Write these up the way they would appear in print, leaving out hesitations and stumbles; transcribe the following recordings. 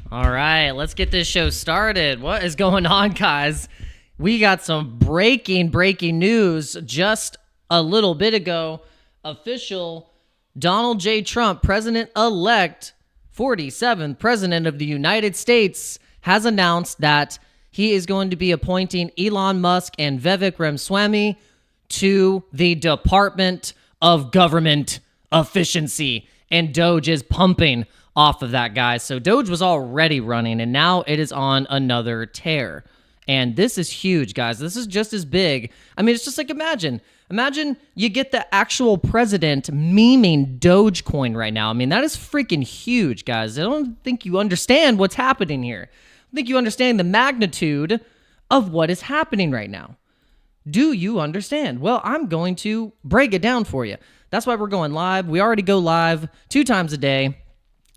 All right, let's get this show started. What is going on, guys? We got some breaking news just a little bit ago. Official Donald J. Trump, President-elect, 47th President of the United States, has announced that he is going to be appointing Elon Musk and Vivek Ramaswamy to the Department of Government Efficiency. And DOGE is pumping off of that, guys. So DOGE was already running, and now it is on another tear. And this is huge, guys. This is just as big. I mean, it's just like imagine you get the actual president memeing DOGECOIN right now. I mean, that is freaking huge, guys. I don't think you understand what's happening here. I think you understand the magnitude of what is happening right now. Do you understand? Well, I'm going to break it down for you. That's why we're going live. We already go live 2 times a day.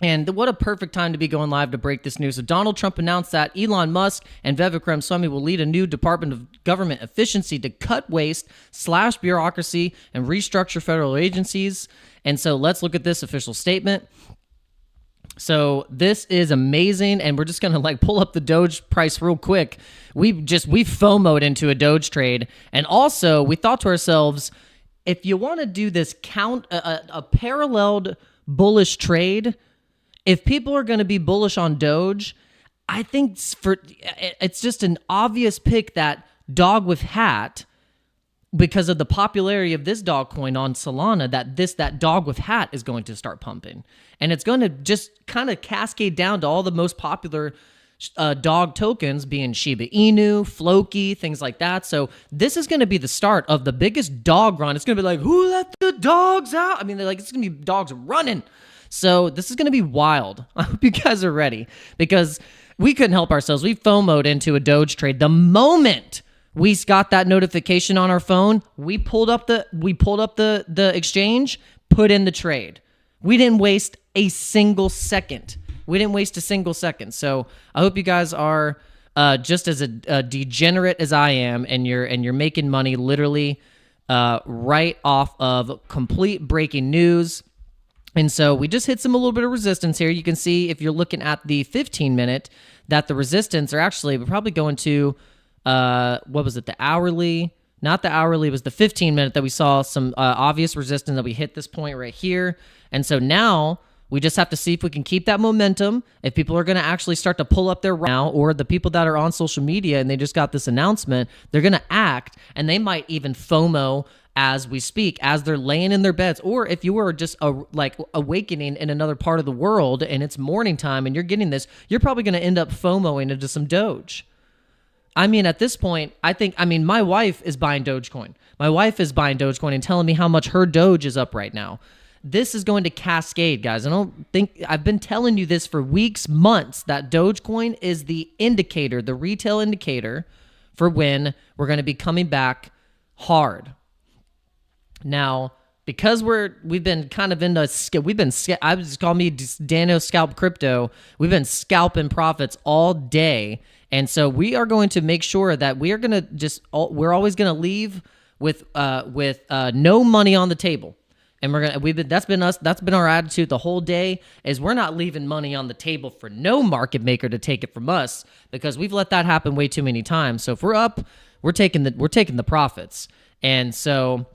And what a perfect time to be going live to break this news. So Donald Trump announced that Elon Musk and Vivek Ramaswamy will lead a new Department of Government Efficiency to cut waste, slash bureaucracy, and restructure federal agencies. And so let's look at this official statement. So this is amazing, and we're just going to pull up the Doge price real quick. We FOMO'd into a Doge trade, and also we thought to ourselves, if you want to do this a paralleled bullish trade, if people are going to be bullish on Doge, I think it's just an obvious pick that dog with hat, because of the popularity of this dog coin on Solana, that dog with hat is going to start pumping. And it's going to just kind of cascade down to all the most popular dog tokens, being Shiba Inu, Floki, things like that. So this is going to be the start of the biggest dog run. It's going to be like, who let the dogs out? I mean, it's going to be dogs running. So this is going to be wild. I hope you guys are ready, because we couldn't help ourselves. We FOMO'd into a Doge trade. The moment we got that notification on our phone, we pulled up the exchange, put in the trade. We didn't waste a single second. So I hope you guys are just as a degenerate as I am, and you're making money literally right off of complete breaking news. And so we just hit a little bit of resistance here. You can see, if you're looking at the 15-minute, that the resistance are actually, we're probably going to, what was it, the hourly? Not the hourly, it was the 15-minute that we saw some obvious resistance that we hit this point right here. And so now we just have to see if we can keep that momentum, if people are going to actually start to pull up their now, or the people that are on social media and they just got this announcement, they're going to act, and they might even FOMO as we speak, as they're laying in their beds. Or if you were just awakening in another part of the world and it's morning time and you're getting this, you're probably going to end up FOMOing into some Doge. I mean, at this point, my wife is buying Dogecoin. My wife is buying Dogecoin and telling me how much her Doge is up right now. This is going to cascade, guys. I've been telling you this for weeks, months, that Dogecoin is the indicator, the retail indicator for when we're going to be coming back hard. Now, because we've been kind of into, I just call me Dano Scalp Crypto. We've been scalping profits all day. And so we are going to make sure that we're always going to leave with no money on the table. And that's been our attitude the whole day, is we're not leaving money on the table for no market maker to take it from us, because we've let that happen way too many times. So if we're up, we're taking the profits. And so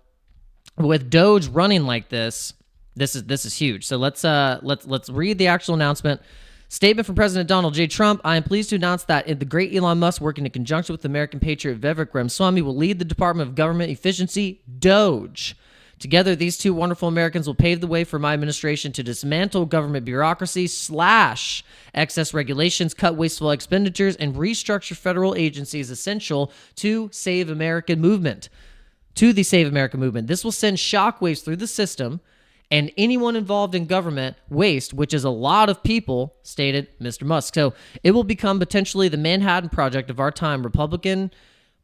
with Doge running like this is huge. So let's read the actual announcement. Statement from President Donald J. Trump. I am pleased to announce that the great Elon Musk, working in conjunction with American patriot Vivek Ramaswamy, will lead the Department of Government Efficiency, DOGE. Together, these two wonderful Americans will pave the way for my administration to dismantle government bureaucracy, slash excess regulations, cut wasteful expenditures, and restructure federal agencies essential to the Save America movement. This will send shockwaves through the system, and anyone involved in government waste, which is a lot of people, stated Mr. Musk. So it will become potentially the Manhattan Project of our time. Republican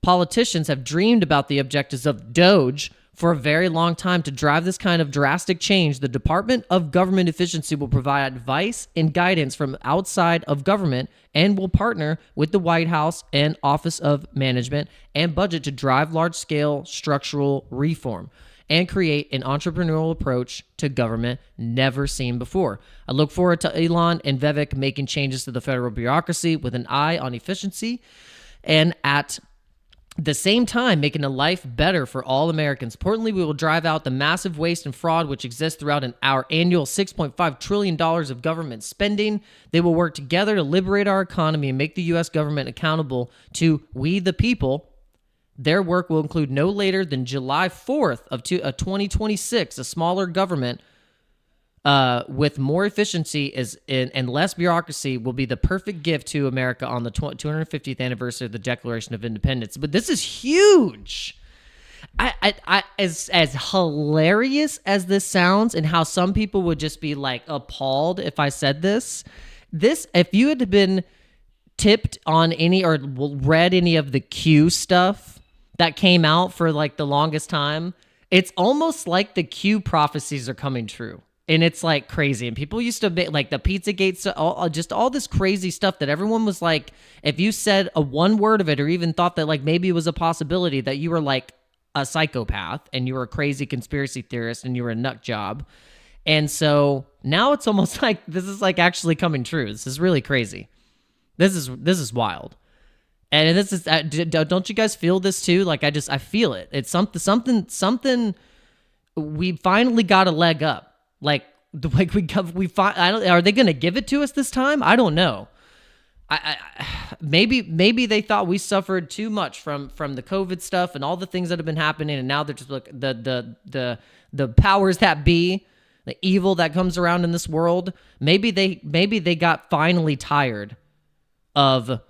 politicians have dreamed about the objectives of DOGE for a very long time. To drive this kind of drastic change, the Department of Government Efficiency will provide advice and guidance from outside of government, and will partner with the White House and Office of Management and Budget to drive large-scale structural reform. and create an entrepreneurial approach to government never seen before. I look forward to Elon and Vivek making changes to the federal bureaucracy with an eye on efficiency and at the same time making a life better for all Americans. Importantly, we will drive out the massive waste and fraud which exists throughout our annual $6.5 trillion of government spending. They will work together to liberate our economy and make the U.S. government accountable to we the people. Their work will include no later than July 4th of 2026. A smaller government with more efficiency and less bureaucracy will be the perfect gift to America on the 250th anniversary of the Declaration of Independence. But this is huge. As hilarious as this sounds, and how some people would just be like appalled if I said this, if you had been tipped on any or read any of the Q stuff that came out for like the longest time, it's almost like the Q prophecies are coming true. And it's like crazy. And people used to be like the Pizzagate stuff, all this crazy stuff that everyone was like, if you said a one word of it or even thought that like maybe it was a possibility, that you were like a psychopath and you were a crazy conspiracy theorist and you were a nut job. And so now it's almost like this is like actually coming true. This is really crazy. This is wild. And this is, don't you guys feel this too? Like I feel it. It's something we finally got a leg up. Like we find, are they going to give it to us this time? I don't know. Maybe they thought we suffered too much from the COVID stuff and all the things that have been happening, and now they're just like the powers that be, the evil that comes around in this world. Maybe they got finally tired of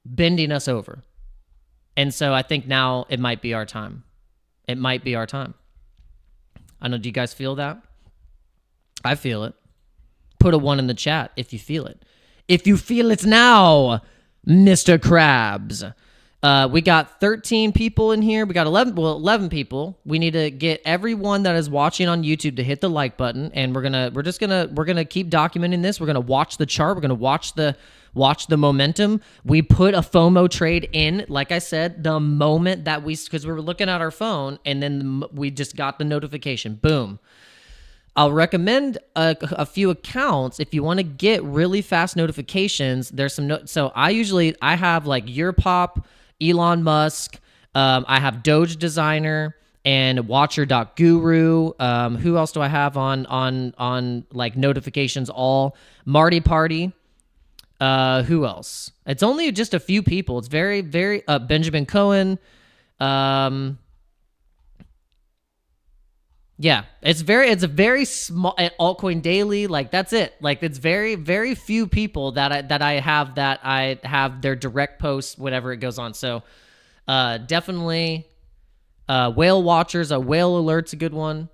bending us over, and so I think now it might be our time. It might be our time. I know. Do you guys feel that? I feel it. Put a 1 in the chat if you feel it. If you feel it now, Mr. Krabs. We got 13 people in here. We got 11 people. We need to get everyone that is watching on YouTube to hit the like button, and we're gonna keep documenting this. We're gonna watch the chart. We're gonna watch the momentum. We put a FOMO trade in, like I said, the moment that because we were looking at our phone, and then we just got the notification. Boom. I'll recommend a few accounts if you want to get really fast notifications. There's some so I have like YourPop, Elon Musk. I have Doge Designer and Watcher.guru. Who else do I have on like notifications? All Marty Party. Who else? It's only just a few people. It's very Benjamin Cohen. Yeah, it's a very small at Altcoin Daily. Like that's it. Like it's very few people that I have their direct posts whenever it goes on. So definitely Whale Watchers, a Whale Alert's a good one.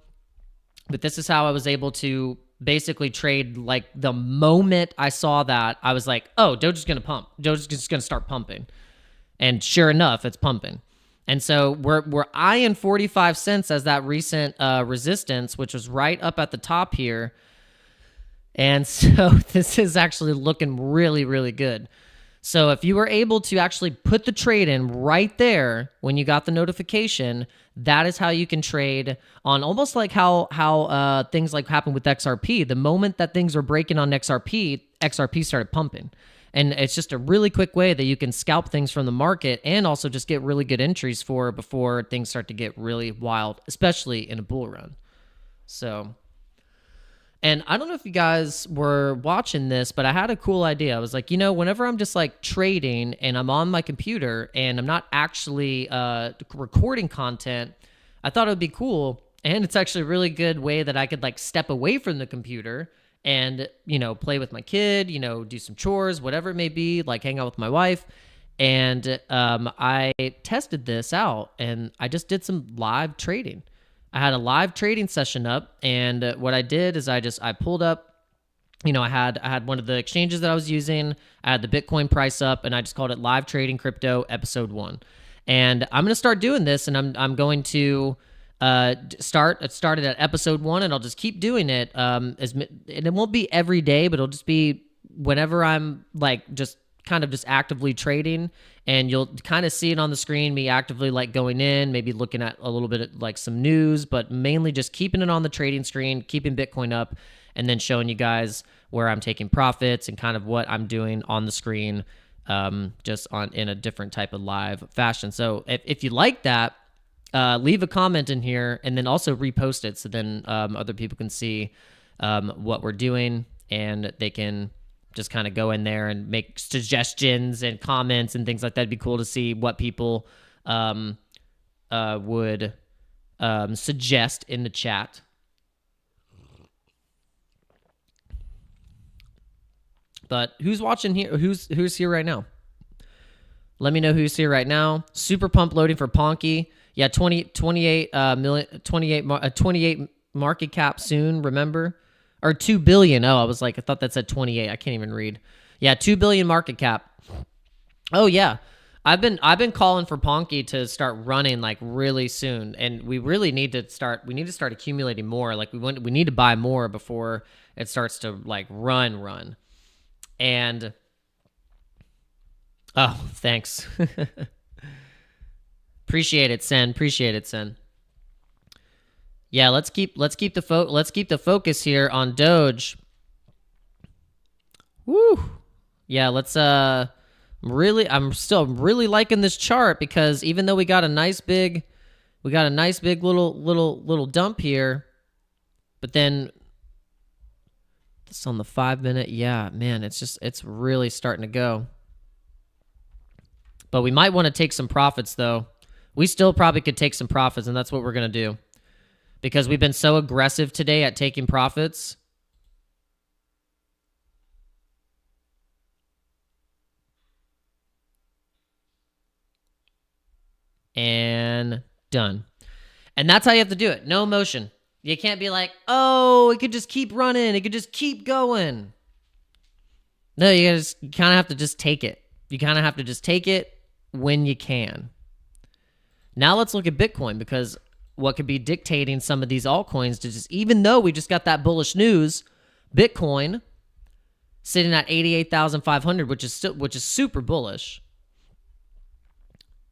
But this is how I was able to basically trade. Like the moment I saw that, I was like, oh, Doge is gonna pump. Doge is just gonna start pumping, and sure enough, it's pumping. And so we're eyeing 45 cents as that recent resistance, which was right up at the top here. And so this is actually looking really, really good. So if you were able to actually put the trade in right there when you got the notification, that is how you can trade on, almost like how things like happened with XRP. The moment that things were breaking on XRP started pumping. And it's just a really quick way that you can scalp things from the market and also just get really good entries before things start to get really wild, especially in a bull run. So, and I don't know if you guys were watching this, but I had a cool idea. I was like, whenever I'm just like trading and I'm on my computer and I'm not actually recording content, I thought it would be cool. And it's actually a really good way that I could like step away from the computer and, play with my kid, do some chores, whatever it may be, like hang out with my wife. And I tested this out, and I just did some live trading. I had a live trading session up, and what I did is I pulled up, I had one of the exchanges that I was using. I had the Bitcoin price up, and I just called it Live Trading Crypto Episode 1. And I'm going to start doing this, and I'm going to started at episode 1, and I'll just keep doing it. And it won't be every day, but it'll just be whenever I'm like just kind of just actively trading, and you'll kind of see it on the screen, me actively like going in, maybe looking at a little bit of like some news, but mainly just keeping it on the trading screen, keeping Bitcoin up, and then showing you guys where I'm taking profits and kind of what I'm doing on the screen, just in a different type of live fashion. So if you like that, leave a comment in here, and then also repost it so then other people can see what we're doing, and they can just kind of go in there and make suggestions and comments and things like that. It'd be cool to see what people would suggest in the chat. But who's watching here? Who's here right now? Let me know who's here right now. Super pump loading for Ponky. Yeah, 28 market cap soon, remember? Or 2 billion. Oh, I thought that said 28. I can't even read. Yeah, 2 billion market cap. Oh yeah. I've been calling for Ponky to start running like really soon, and we really need to start accumulating more. Like we need to buy more before it starts to like run. And oh, thanks. Appreciate it, Sen. Yeah, let's keep the focus here on Doge. Woo. Yeah, I'm still really liking this chart, because even though we got a nice big little dump here, but then this on the 5 minute, yeah, man, it's really starting to go. But we might want to take some profits though. We still probably could take some profits, and that's what we're going to do, because we've been so aggressive today at taking profits. And done. And that's how you have to do it. No emotion. You can't be like, oh, it could just keep running. It could just keep going. No, you kind of have to just take it. You kind of have to just take it when you can. Now let's look at Bitcoin, because what could be dictating some of these altcoins to just, even though we just got that bullish news, Bitcoin sitting at 88,500, which is super bullish,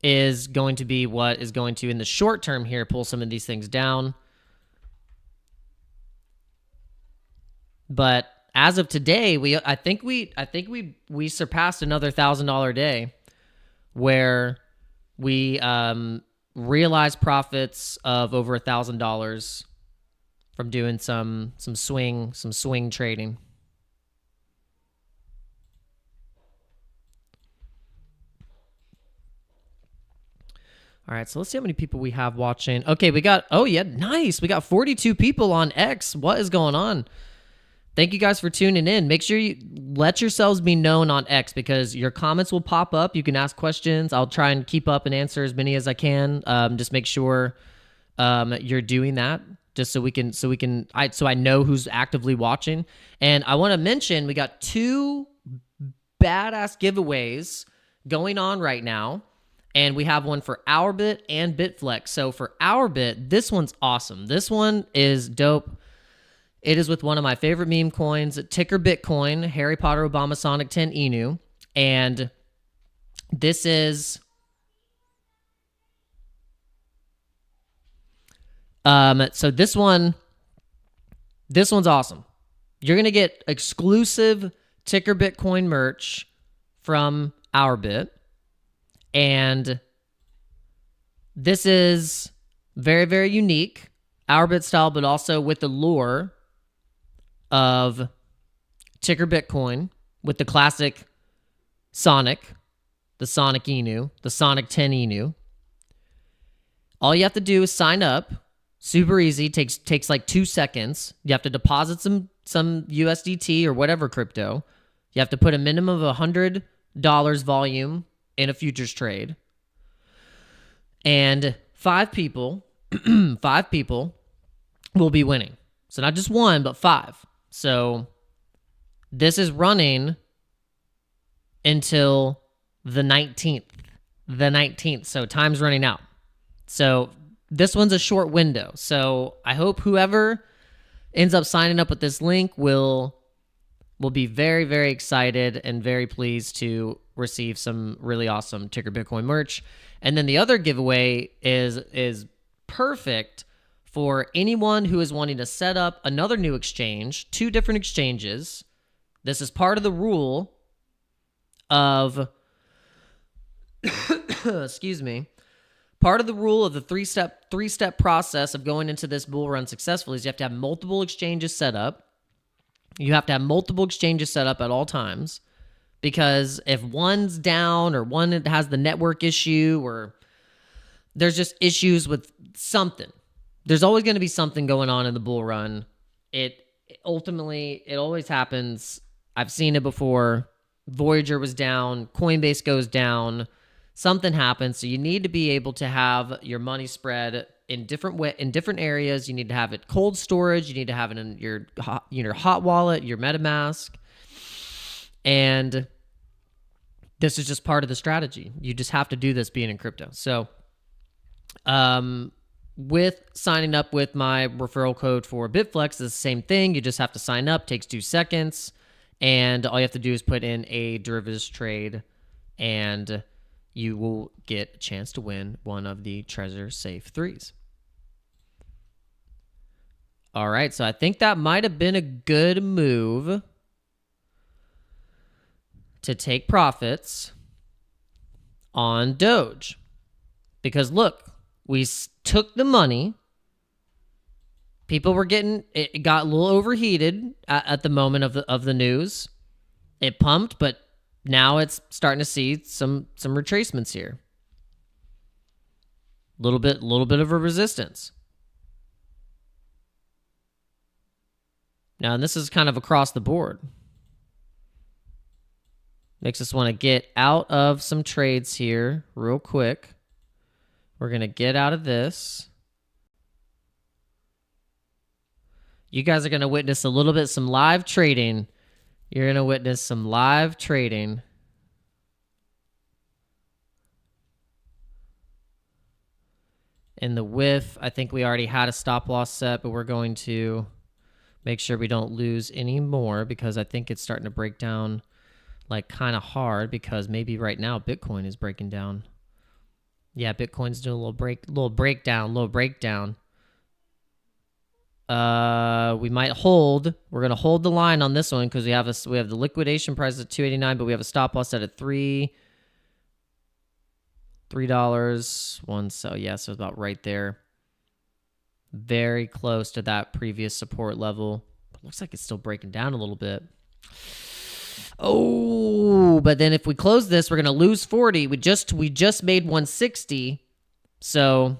is going to be what is going to, in the short term here, pull some of these things down. But as of today, I think we surpassed another $1,000 day, where we realized profits of over $1,000 from doing some swing trading. All right, so let's see how many people we have watching. Okay, oh yeah, nice. We got 42 people on X. What is going on? Thank you guys for tuning in. Make sure you let yourselves be known on X, because your comments will pop up. You can ask questions. I'll try and keep up and answer as many as I can. Just make sure you're doing that, just so I know who's actively watching. And I want to mention we got 2 badass giveaways going on right now. And we have one for OURBIT and BITFLEX. So for OURBIT, this one's awesome. This one is dope. It is with one of my favorite meme coins, ticker Bitcoin, Harry Potter Obama Sonic 10 Inu. And this is so this one's awesome. You're going to get exclusive ticker Bitcoin merch from OURBIT. And this is very, very unique, OURBIT style, but also with the lure of ticker Bitcoin, with the classic Sonic, the Sonic Inu, the Sonic 10 Inu. All you have to do is sign up. Super easy. Takes like 2 seconds. You have to deposit some USDT or whatever crypto. You have to put a minimum of $100 volume in a futures trade. And 5 people will be winning. So not just 1, but 5. So this is running until the 19th. The 19th. So time's running out. So this one's a short window. So I hope whoever ends up signing up with this link will will be very, very excited and very pleased to receive some really awesome Ticker Bitcoin merch. And then the other giveaway is perfect for anyone who is wanting to set up another new exchange, 2 different exchanges. This is part of the rule of, excuse me, part of the rule of the three-step process of going into this bull run successfully is you have to have multiple exchanges set up. You have to have multiple exchanges set up at all times, because if one's down or one has the network issue or there's just issues with something, there's always going to be something going on in the bull run. It always happens. I've seen it before. Voyager was down, Coinbase goes down, something happens. So you need to be able to have your money spread in different areas. You need to have it cold storage. You need to have it in your hot wallet, your MetaMask. And this is just part of the strategy. You just have to do this being in crypto. So with signing up with my referral code for BITFLEX, it's the same thing. You just have to sign up, takes 2 seconds. And all you have to do is put in a derivatives trade, and you will get a chance to win one of the Treasure Safe 3s. All right, so I think that might have been a good move to take profits on Doge. Because look, we took the money. People were it got a little overheated at the moment of the news. It pumped, but now it's starting to see some retracements here. Little bit of a resistance. Now, and this is kind of across the board. Makes us want to get out of some trades here real quick. We're going to get out of this. You guys are going to witness a little bit some live trading. You're going to witness some live trading. In the whiff, I think we already had a stop loss set, but we're going to make sure we don't lose any more, because I think it's starting to break down like kind of hard, because maybe right now Bitcoin is breaking down. Yeah, Bitcoin's doing a little breakdown. We might hold. We're going to hold the line on this one because we have the liquidation price at 289, but we have a stop loss set at $3. So yeah, so about right there. Very close to that previous support level. But looks like it's still breaking down a little bit. Oh, but then if we close this, we're going to lose 40. We just made 160. So,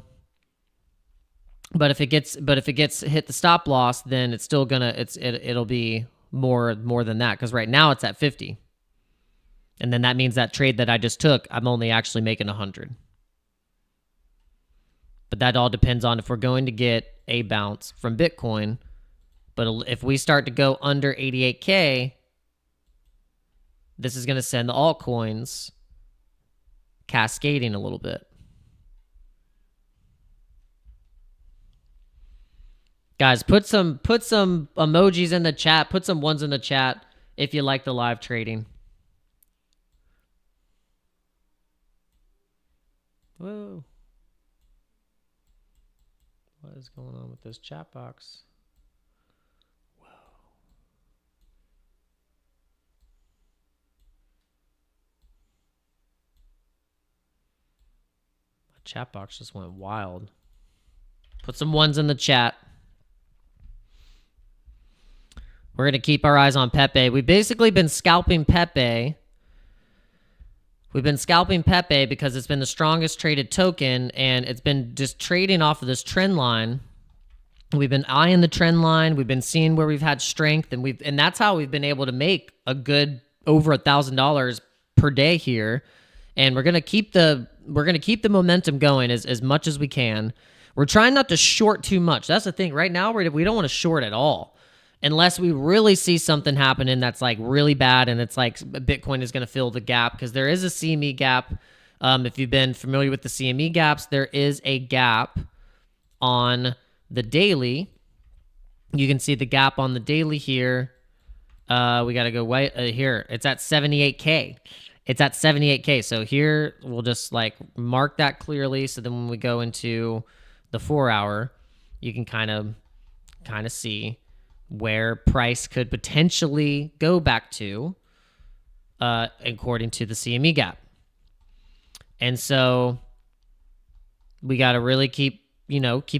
but if it gets hit the stop loss, then it's still it'll be more than that, because right now it's at 50. And then that means that trade that I just took, I'm only actually making 100. But that all depends on if we're going to get a bounce from Bitcoin. But if we start to go under 88K, this is going to send the altcoins cascading a little bit. Guys, put some emojis in the chat. Put some ones in the chat if you like the live trading. Whoa. What is going on with this chat box? Whoa. My chat box just went wild. Put some ones in the chat. We're going to keep our eyes on Pepe. We've basically been scalping Pepe. We've been scalping Pepe because it's been the strongest traded token, and it's been just trading off of this trend line. We've been eyeing the trend line. We've been seeing where we've had strength, and that's how we've been able to make a good over $1,000 per day here. And we're gonna keep the momentum going as much as we can. We're trying not to short too much. That's the thing. Right now, we don't want to short at all, unless we really see something happening that's like really bad, and it's like Bitcoin is going to fill the gap, because there is a CME gap. If you've been familiar with the CME gaps, there is a gap on the daily. You can see the gap on the daily here. We got to go way here. It's at 78K. It's at 78K. So here we'll just like mark that clearly. So then when we go into the 4 hour, you can kind of see where price could potentially go back to, according to the CME gap. And so we got to really keep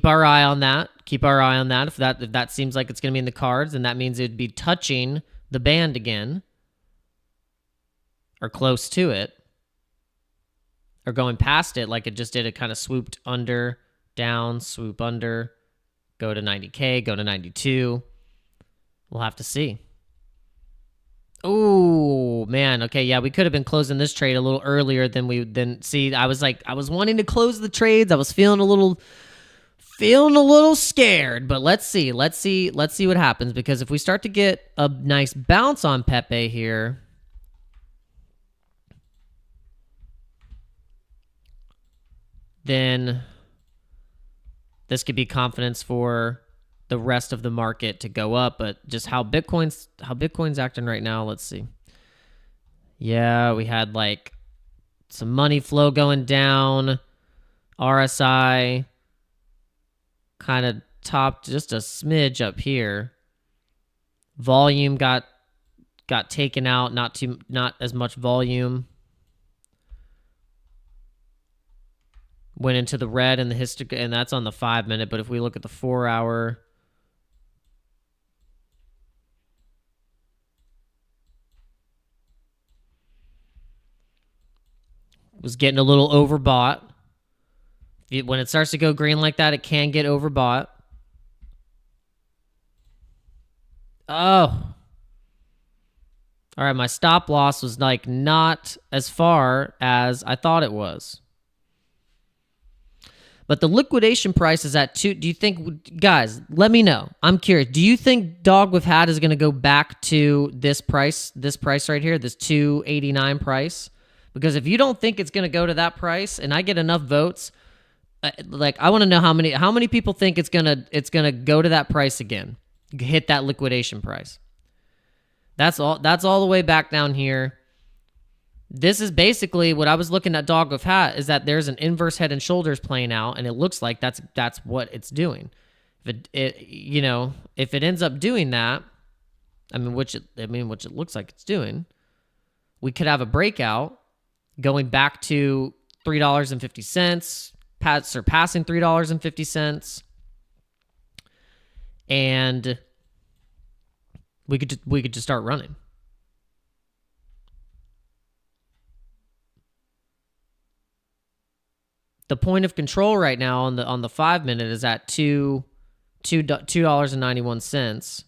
our eye on that. Keep our eye on that. If that seems like it's going to be in the cards, then that means it'd be touching the band again, or close to it, or going past it like it just did. It kind of swooped under, down, swoop under, go to 90K, go to 92. We'll have to see. Oh, man. Okay, yeah, we could have been closing this trade a little earlier than see. I was wanting to close the trades. I was feeling a little scared, but let's see what happens, because if we start to get a nice bounce on Pepe here, then this could be confidence for the rest of the market to go up. But just how Bitcoin's acting right now, let's see. Yeah, we had like some money flow going down. RSI kind of topped just a smidge up here. Volume got taken out, not as much volume. Went into the red in the histogram, and that's on the 5 minute. But if we look at the 4 hour, was getting a little overbought. When it starts to go green like that, it can get overbought. Oh. All right, my stop loss was like not as far as I thought it was. But the liquidation price is at 2. Do you think, guys, let me know. I'm curious. Do you think D.O.G.E with hat is going to go back to this price right here, this 289 price? Because if you don't think it's going to go to that price, and I get enough votes, like I want to know how many people think it's gonna go to that price again, hit that liquidation price. That's all the way back down here. This is basically what I was looking at D.O.G.E with hat, is that there's an inverse head and shoulders playing out, and it looks like that's what it's doing. If it ends up doing that, which it looks like it's doing, we could have a breakout going back to $3.50, surpassing $3.50, and we could just start running. The point of control right now on the 5 minute is at $2.91.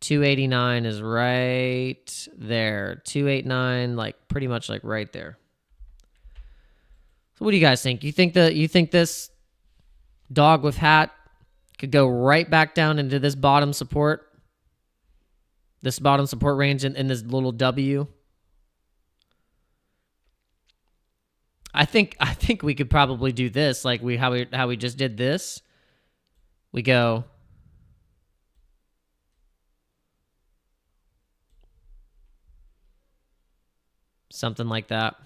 289 is right there. 289, like pretty much like right there. So what do you guys think? You think this D.O.G.E with hat could go right back down into this bottom support? This bottom support range in this little W? I think we could probably do this like how we just did this. We go something like that.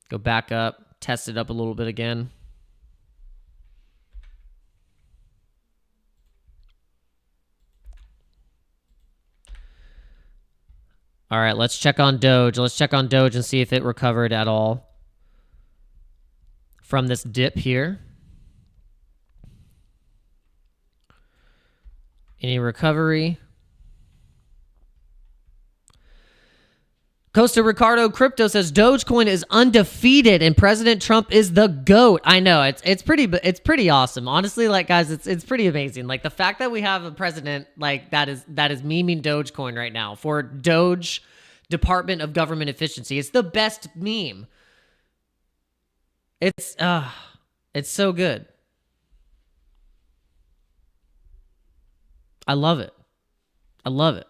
Go back up, test it up a little bit again. All right, let's check on Doge. Let's check on Doge and see if it recovered at all from this dip here. Any recovery? Costa Ricardo Crypto says Dogecoin is undefeated and President Trump is the GOAT. I know it's pretty awesome. Honestly, like guys, it's pretty amazing. Like the fact that we have a president like that is memeing Dogecoin right now for Doge Department of Government Efficiency. It's the best meme. It's so good. I love it. I love it.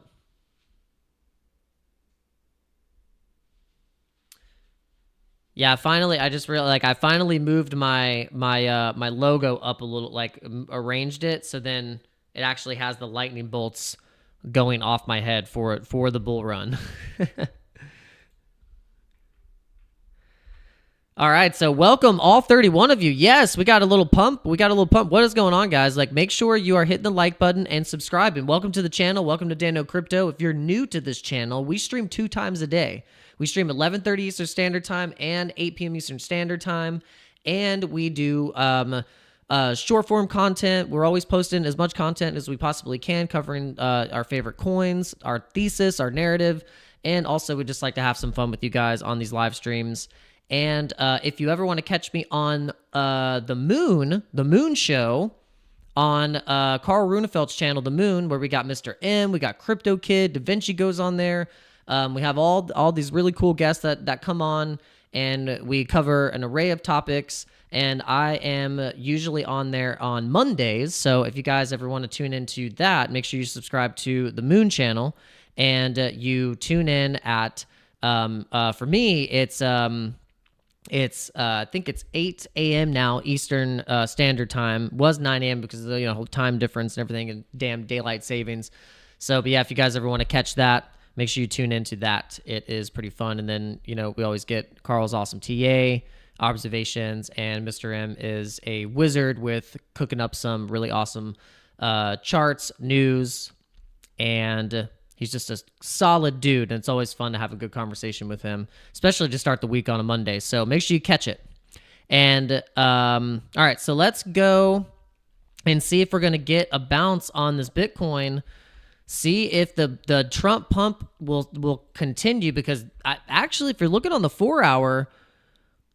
Yeah, finally, I just realized, like, I finally moved my logo up a little, like, arranged it, so then it actually has the lightning bolts going off my head for the bull run. All right, so welcome all 31 of you. Yes, we got a little pump. What is going on, guys? Like, make sure you are hitting the like button and subscribing. Welcome to the channel. Welcome to Dano Crypto. If you're new to this channel, we stream 2 times a day. We stream 11:30 Eastern Standard Time and 8 p.m. Eastern Standard Time, and we do short form content. We're always posting as much content as we possibly can, covering our favorite coins, our thesis, our narrative, and also we just like to have some fun with you guys on these live streams. And if you ever want to catch me on the Moon Show on Carl Runefeld's channel, The Moon, where we got Mr. M, we got Crypto Kid, Da Vinci goes on there. We have all these really cool guests that come on, and we cover an array of topics. And I am usually on there on Mondays. So if you guys ever want to tune into that, make sure you subscribe to the Moon channel, and you tune in at for me it's I think it's 8 a.m. now Eastern Standard Time. Was 9 a.m. because of the time difference and everything, and damn daylight savings. So, but yeah, if you guys ever want to catch that, make sure you tune into that. It is pretty fun. And then we always get Carl's awesome TA observations, and Mr. M is a wizard with cooking up some really awesome charts, news, and he's just a solid dude, and it's always fun to have a good conversation with him, especially to start the week on a Monday. So make sure you catch it. And all right, so let's go and see if we're going to get a bounce on this Bitcoin. See if the Trump pump will continue, because actually, if you're looking on the 4-hour,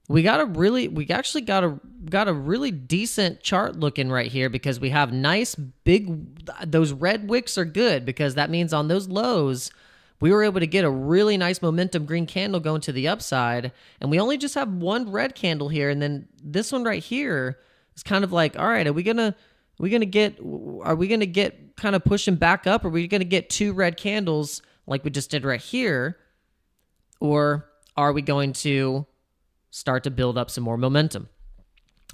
we actually got a really decent chart looking right here, because we have nice big, those red wicks are good, because that means on those lows we were able to get a really nice momentum green candle going to the upside, and we only just have one red candle here, and then this one right here is kind of like, all right, are we gonna get kind of pushing back up? Are we gonna get 2 red candles like we just did right here, or are we going to start to build up some more momentum?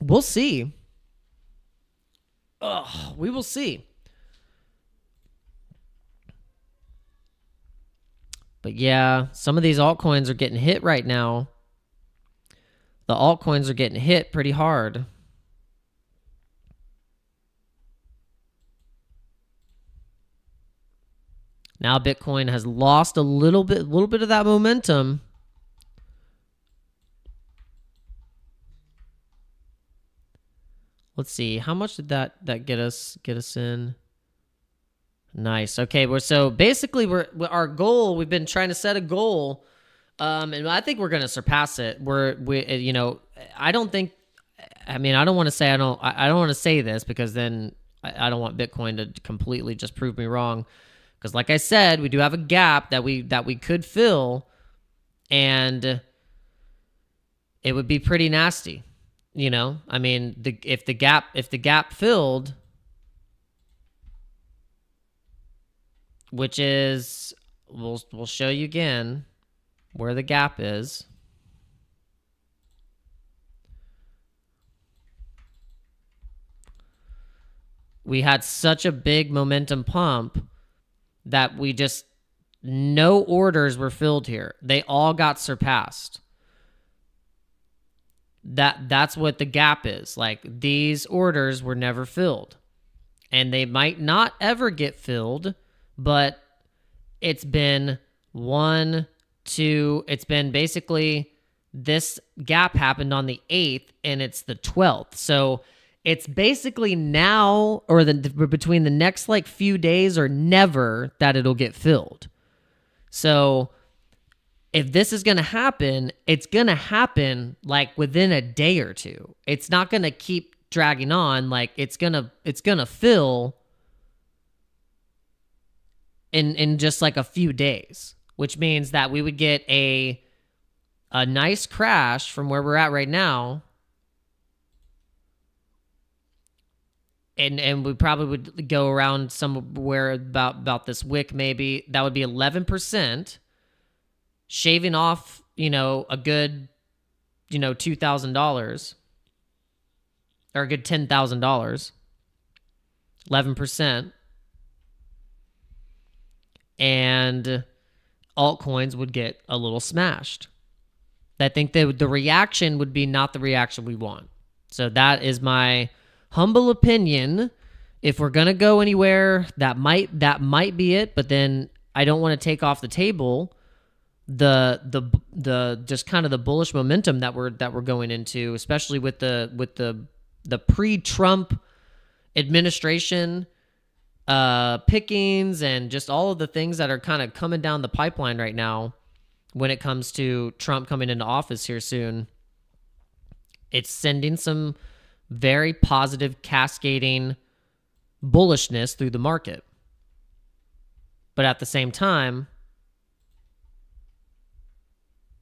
We'll see. We will see. But yeah, some of these altcoins are getting hit right now. The altcoins are getting hit pretty hard. Now Bitcoin has lost a little bit of that momentum. Let's see, how much did that get us in? Nice. Okay, so basically our goal, we've been trying to set a goal, and I think we're going to surpass it. I don't want to say this, because then I don't want Bitcoin to completely just prove me wrong, because like I said, we do have a gap that we could fill, and it would be pretty nasty. If the gap filled, which is, we'll show you again where the gap is. We had such a big momentum pump that no orders were filled here. They all got surpassed. That's what the gap is. Like, these orders were never filled, and they might not ever get filled, but it's been it's been basically, this gap happened on the 8th and it's the 12th. So it's basically now, or between the next few days or never, that it'll get filled. So if this is going to happen, it's going to happen within a day or two. It's not going to keep dragging on. It's going to fill in just a few days, which means that we would get a nice crash from where we're at right now. And we probably would go around somewhere about this wick, maybe. That would be 11%. Shaving off, a good, $2,000 or a good $10,000, 11%. and altcoins would get a little smashed. I think that the reaction would be not the reaction we want. So that is my humble opinion. If we're gonna go anywhere, that might be it. But then I don't want to take off the table the just kind of the bullish momentum that we're going into, especially with the pre-Trump administration pickings and just all of the things that are kind of coming down the pipeline right now. When it comes to Trump coming into office here soon, it's sending some very positive cascading bullishness through the market. But at the same time,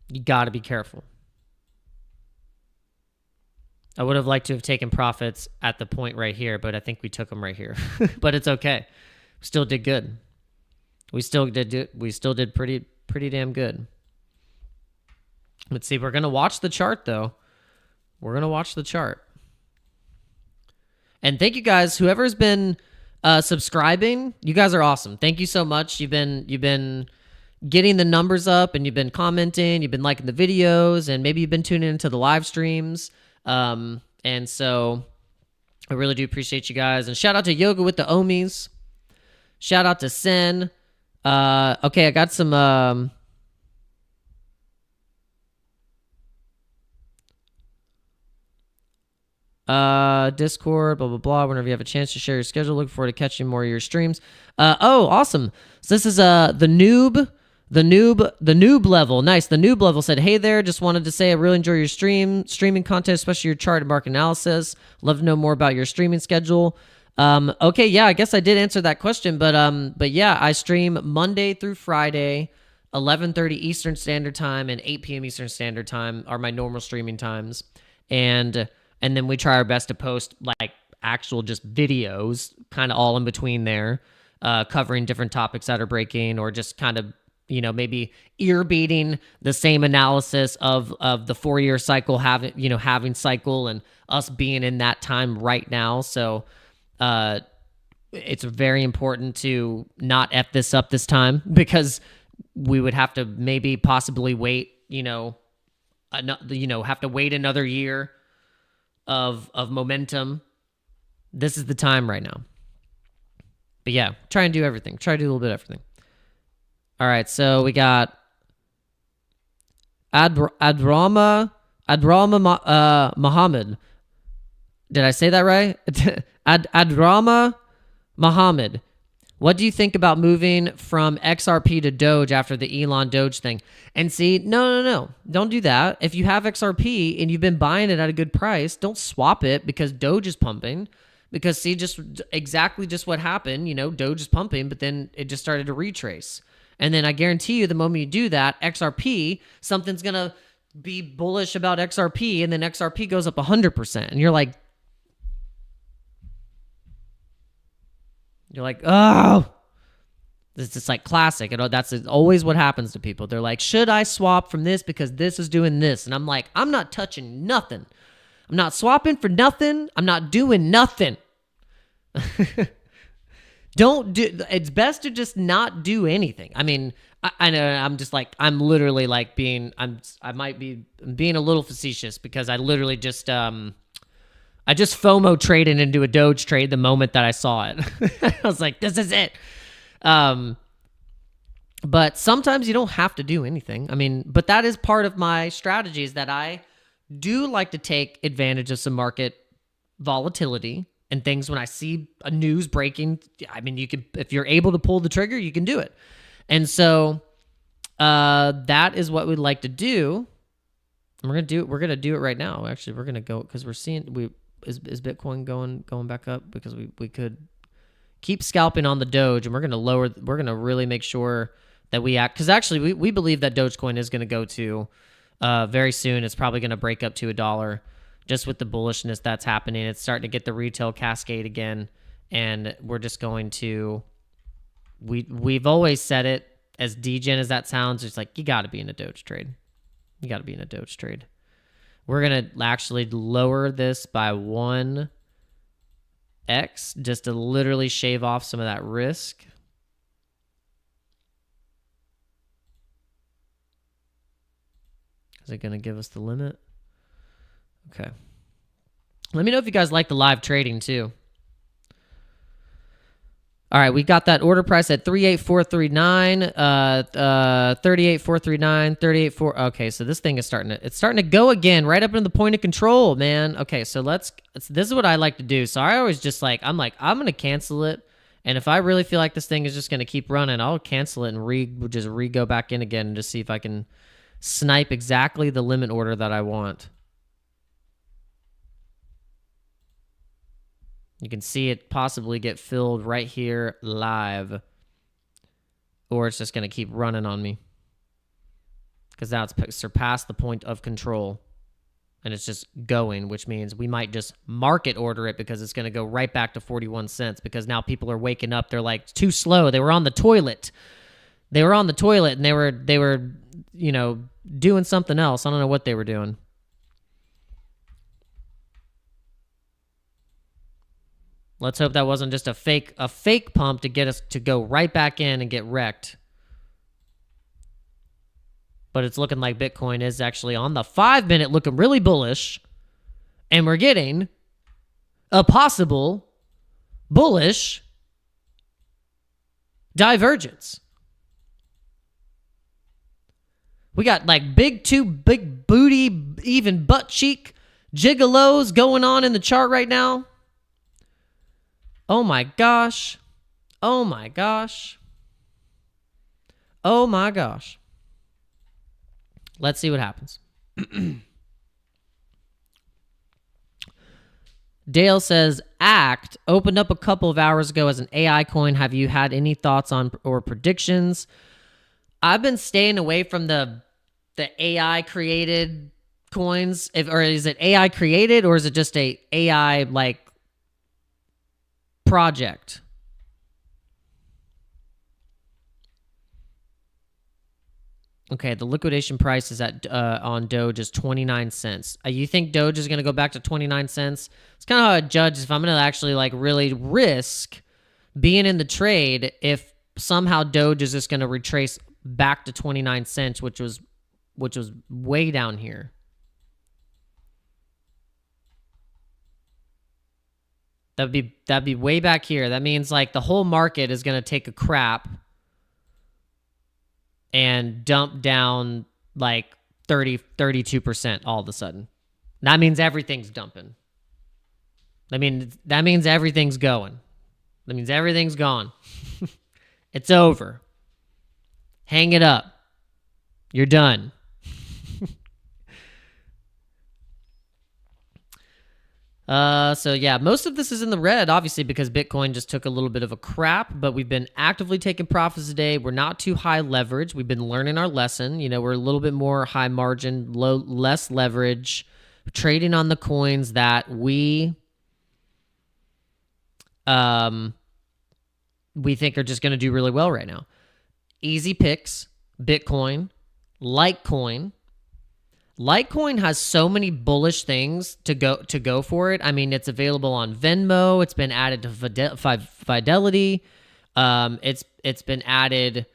you got to be careful. I would have liked to have taken profits at the point right here, but I think we took them right here. But it's okay. We still did good. We still did pretty damn good. Let's see. We're going to watch the chart, though. We're going to watch the chart. And thank you guys. Whoever's been subscribing, you guys are awesome. Thank you so much. You've been getting the numbers up, and you've been commenting. You've been liking the videos, and maybe you've been tuning into the live streams. And so I really do appreciate you guys. And shout out to Yoga with the Omis. Shout out to Sen. Okay, I got some... Discord, blah, blah, blah. Whenever you have a chance to share your schedule, look forward to catching more of your streams. Oh, awesome. So this is the noob level. Nice. The noob level said, hey there, just wanted to say I really enjoy your streaming content, especially your chart and market analysis. Love to know more about your streaming schedule. Okay, yeah, I guess I did answer that question, but yeah, I stream Monday through Friday, 11:30 Eastern Standard Time and 8 p.m. Eastern Standard Time are my normal streaming times. And then we try our best to post like actual just videos kind of all in between there, covering different topics that are breaking, or just kind of, maybe ear beating the same analysis of the 4-year cycle, having cycle, and us being in that time right now. So it's very important to not F this up this time, because we would have to maybe possibly wait, have to wait another year of momentum. This is the time right now. But yeah, try and do everything. Try to do a little bit of everything. All right, so we got Adrama Muhammad. Did I say that right? Adrama Muhammad. What do you think about moving from XRP to Doge after the Elon Doge thing? And see, no. Don't do that. If you have XRP and you've been buying it at a good price, don't swap it because Doge is pumping. Because see, just what happened, Doge is pumping, but then it just started to retrace. And then I guarantee you the moment you do that, XRP, something's going to be bullish about XRP, and then XRP goes up 100%. And you're like, oh, it's just like classic. That's always what happens to people. They're like, should I swap from this because this is doing this? And I'm like, I'm not touching nothing. I'm not swapping for nothing. I'm not doing nothing. It's best to just not do anything. I mean, I know I'm literally like being a little facetious, because I literally just, I just FOMO traded into a Doge trade the moment that I saw it. I was like, this is it. But sometimes you don't have to do anything. I mean, but that is part of my strategy, is that I do like to take advantage of some market volatility and things when I see a news breaking. I mean, if you're able to pull the trigger, you can do it. And so that is what we'd like to do. And we're gonna do it right now. Actually, we're gonna go, because we're seeing is Bitcoin going back up, because we could keep scalping on the Doge, and we're gonna really make sure that we act, because actually we believe that Dogecoin is gonna go to very soon. It's probably gonna break up to $1, just with the bullishness that's happening. It's starting to get the retail cascade again, and we're just going to. We've always said it, as degen as that sounds. It's like, you got to be in a Doge trade. You got to be in a Doge trade. We're going to actually lower this by 1x just to literally shave off some of that risk. Is it going to give us the limit? Okay. Let me know if you guys like the live trading too. All right, we got that order price at 38,439, 38,439, 38,4. Okay, so this thing is starting to go again, right up into the point of control, man. Okay, so this is what I like to do. So I always just I'm gonna cancel it, and if I really feel like this thing is just gonna keep running, I'll cancel it and just go back in again and just see if I can snipe exactly the limit order that I want. You can see it possibly get filled right here live. Or it's just going to keep running on me. Because now it's surpassed the point of control. And it's just going, which means we might just market order it because it's going to go right back to 41 cents. Because now people are waking up. They're like, too slow. They were on the toilet. They were on the toilet and they were, doing something else. I don't know what they were doing. Let's hope that wasn't just a fake pump to get us to go right back in and get wrecked. But it's looking like Bitcoin is actually on the 5-minute looking really bullish. And we're getting a possible bullish divergence. We got two big booty, even butt cheek gigolos going on in the chart right now. Oh my gosh. Oh my gosh. Oh my gosh. Let's see what happens. Dale says, ACT opened up a couple of hours ago as an AI coin. Have you had any thoughts on or predictions? I've been staying away from the AI created coins. Or is it AI created or is it just a AI project? Okay, the liquidation price is at on Doge is 29 cents. You think Doge is going to go back to 29 cents? It's kind of how I judge if I'm going to actually really risk being in the trade if somehow Doge is just going to retrace back to 29 cents, which was way down here. That'd be way back here. That means the whole market is going to take a crap and dump down 32% all of a sudden. That means everything's dumping. That means everything's going. That means everything's gone. It's over. Hang it up. You're done. So yeah, most of this is in the red, obviously, because Bitcoin just took a little bit of a crap, but we've been actively taking profits today. We're not too high leverage. We've been learning our lesson. We're a little bit more high margin, less leverage, trading on the coins that we think are just going to do really well right now. Easy picks, Bitcoin, Litecoin. Litecoin has so many bullish things to go for it. I mean, it's available on Venmo. It's been added to Fidelity. It's been added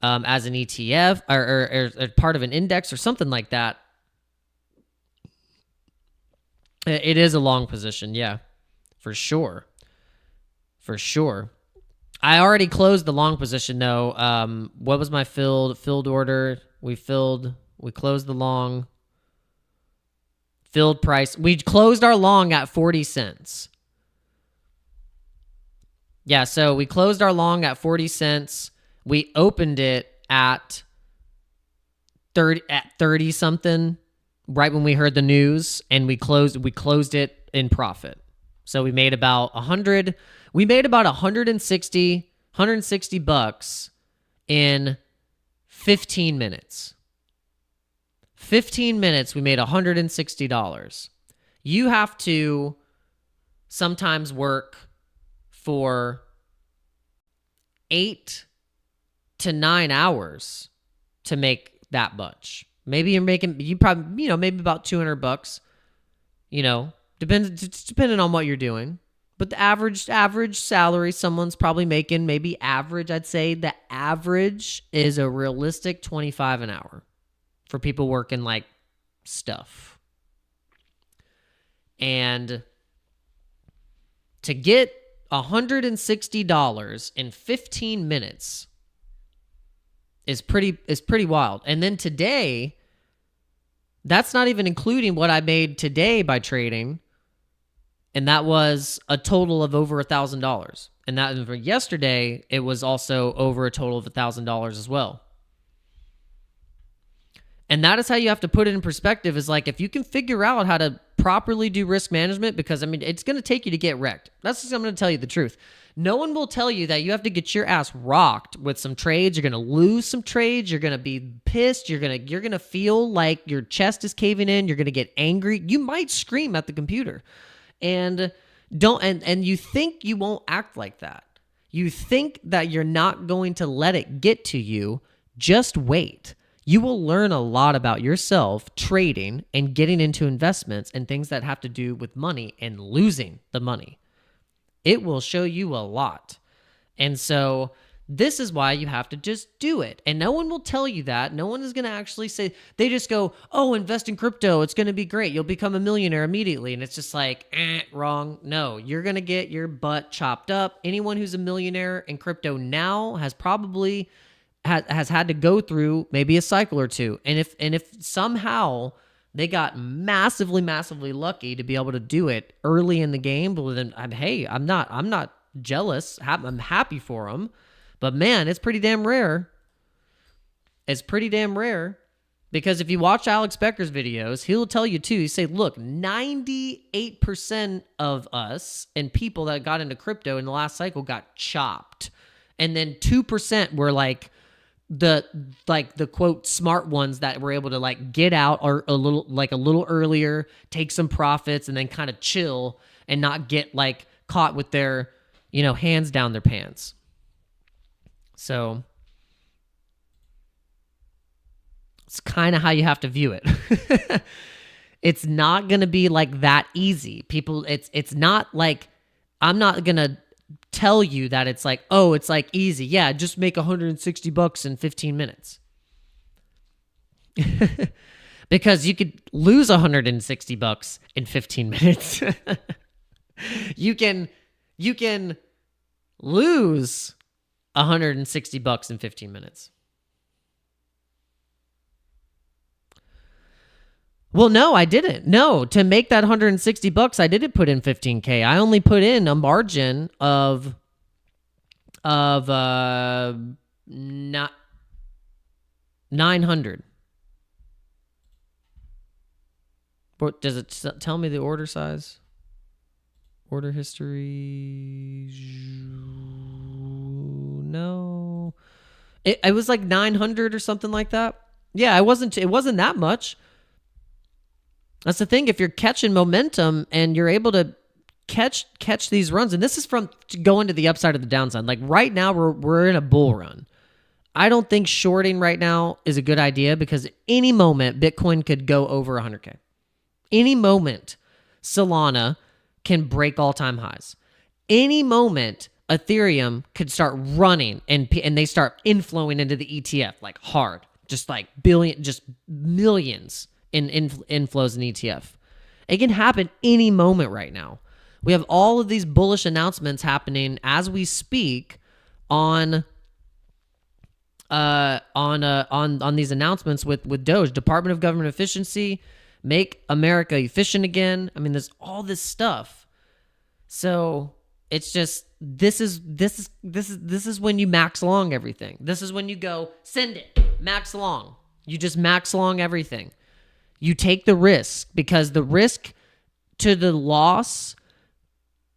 as an ETF or part of an index or something like that. It is a long position, yeah, for sure. For sure. I already closed the long position though. What was my filled order? We closed the long. Filled price. We closed our long at 40 cents. Yeah, so we closed our long at 40 cents. We opened it at 30 something right when we heard the news, and we closed it in profit. So we made about 160 bucks in 15 minutes. 15 minutes, we made $160. You have to sometimes work for 8 to 9 hours to make that much. Maybe maybe about $200, depending on what you're doing. But the average salary someone's probably making, maybe average, I'd say the average is a realistic $25 an hour. For people working stuff. And to get $160 in 15 minutes is pretty wild. And then today, that's not even including what I made today by trading, and that was a total of over $1,000. And that for yesterday, it was also over a total of $1,000 as well. And that is how you have to put it in perspective, is like, if you can figure out how to properly do risk management, because I mean, it's going to take you to get wrecked. That's just, I'm going to tell you the truth. No one will tell you that you have to get your ass rocked with some trades. You're going to lose some trades. You're going to be pissed. You're going to feel like your chest is caving in. You're going to get angry. You might scream at the computer. And you think you won't act like that. You think that you're not going to let it get to you. Just wait. You will learn a lot about yourself trading and getting into investments and things that have to do with money and losing the money. It will show you a lot. And so this is why you have to just do it. And no one will tell you that. No one is going to actually say, they just go, oh, invest in crypto. It's going to be great. You'll become a millionaire immediately. And it's just like, wrong. No, you're going to get your butt chopped up. Anyone who's a millionaire in crypto now has probably has had to go through maybe a cycle or two. And if somehow they got massively lucky to be able to do it early in the game, well, then hey, I'm not jealous. I'm happy for them. But man, it's pretty damn rare. It's pretty damn rare, because if you watch Alex Becker's videos, he'll tell you too. He say, look, 98% of us and people that got into crypto in the last cycle got chopped, and then 2% were like the quote smart ones that were able to like get out or a little earlier, take some profits, and then kind of chill and not get like caught with their hands down their pants. So it's kind of how you have to view it. It's not going to be like that easy. People, it's not like, I'm not going to tell you that it's like, oh, it's like easy. Yeah, just make $160 in 15 minutes. Because you could lose $160 in 15 minutes. You can lose $160 in 15 minutes. Well, no, I didn't. No, to make that $160, I didn't put in 15K. I only put in a margin of not 900. What does it tell me? The order size, order history. No, it was like 900 or something like that. Yeah, it wasn't that much. That's the thing. If you're catching momentum and you're able to catch these runs, and this is from going to the upside or the downside. Like right now, we're in a bull run. I don't think shorting right now is a good idea, because any moment Bitcoin could go over 100K. Any moment Solana can break all-time highs. Any moment Ethereum could start running and they start inflowing into the ETF like hard, just like millions in inflows in ETF. It can happen any moment right now. We have all of these bullish announcements happening as we speak on these announcements with DOGE, Department of Government Efficiency, make America efficient again. I mean, there's all this stuff. So it's just this is when you max long everything. This is when you go send it, max long. You just max long everything. You take the risk, because the risk to the loss,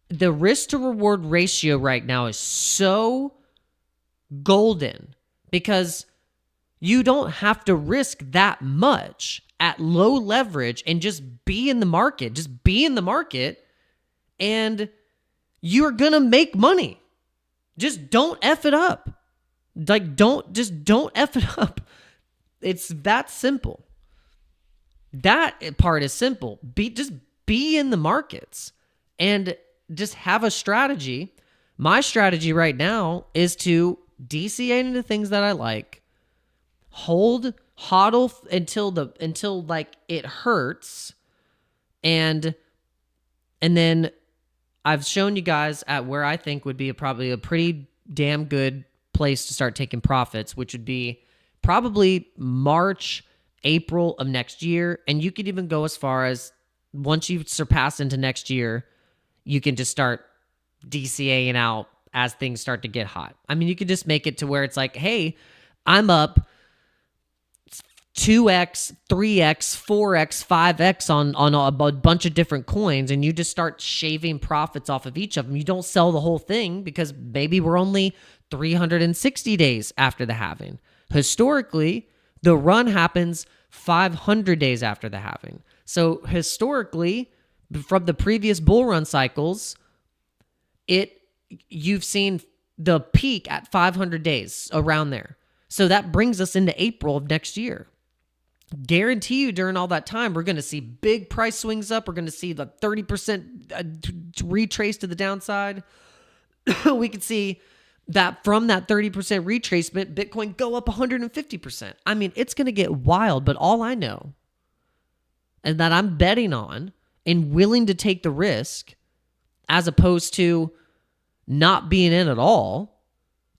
the risk to reward ratio right now is so golden, because you don't have to risk that much at low leverage and just be in the market. Just be in the market and you're going to make money. Just don't F it up. Like don't F it up. It's that simple. That part is simple. Just be in the markets and just have a strategy. My strategy right now is to DCA into things that I like, hold hodl until like it hurts, and then I've shown you guys at where I think would be probably a pretty damn good place to start taking profits, which would be probably March, April of next year. And you could even go as far as once you surpass into next year, you can just start DCAing out as things start to get hot. I mean, you could just make it to where it's like, hey, I'm up 2x, 3x, 4x, 5x on a bunch of different coins, and you just start shaving profits off of each of them. You don't sell the whole thing because maybe we're only 360 days after the halving. Historically, the run happens 500 days after the halving. So historically, from the previous bull run cycles, you've seen the peak at 500 days, around there. So that brings us into April of next year. Guarantee you during all that time, we're going to see big price swings up. We're going to see the 30% retrace to the downside. We could see that from that 30% retracement, Bitcoin go up 150%. I mean, it's going to get wild, but all I know and that I'm betting on and willing to take the risk as opposed to not being in at all,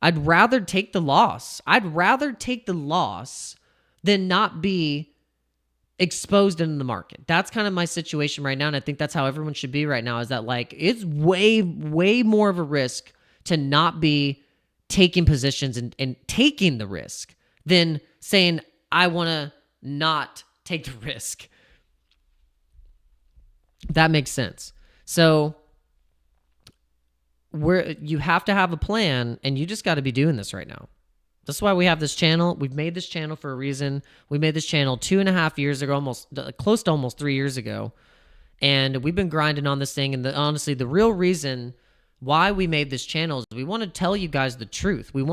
I'd rather take the loss. I'd rather take the loss than not be exposed in the market. That's kind of my situation right now, and I think that's how everyone should be right now, is that like it's way, way more of a risk to not be taking positions and taking the risk than saying, I want to not take the risk. That makes sense. So you have to have a plan, and you just got to be doing this right now. That's why we have this channel. We've made this channel for a reason. We made this channel 2.5 years ago, close to almost 3 years ago. And we've been grinding on this thing. And honestly, the real reason why we made this channel is we want to tell you guys the truth. We don't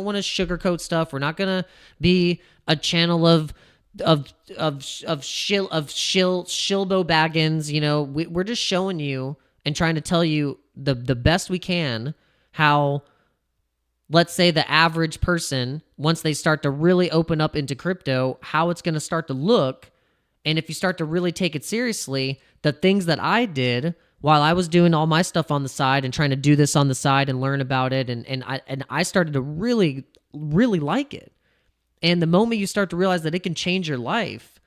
want to sugarcoat stuff. We're not going to be a channel of shilbo baggins. You know, we're just showing you and trying to tell you the best we can how, let's say, the average person, once they start to really open up into crypto, how it's going to start to look. And if you start to really take it seriously, the things that I did while I was doing all my stuff on the side and trying to do this on the side and learn about it, and I started to really, really like it. And the moment you start to realize that it can change your life,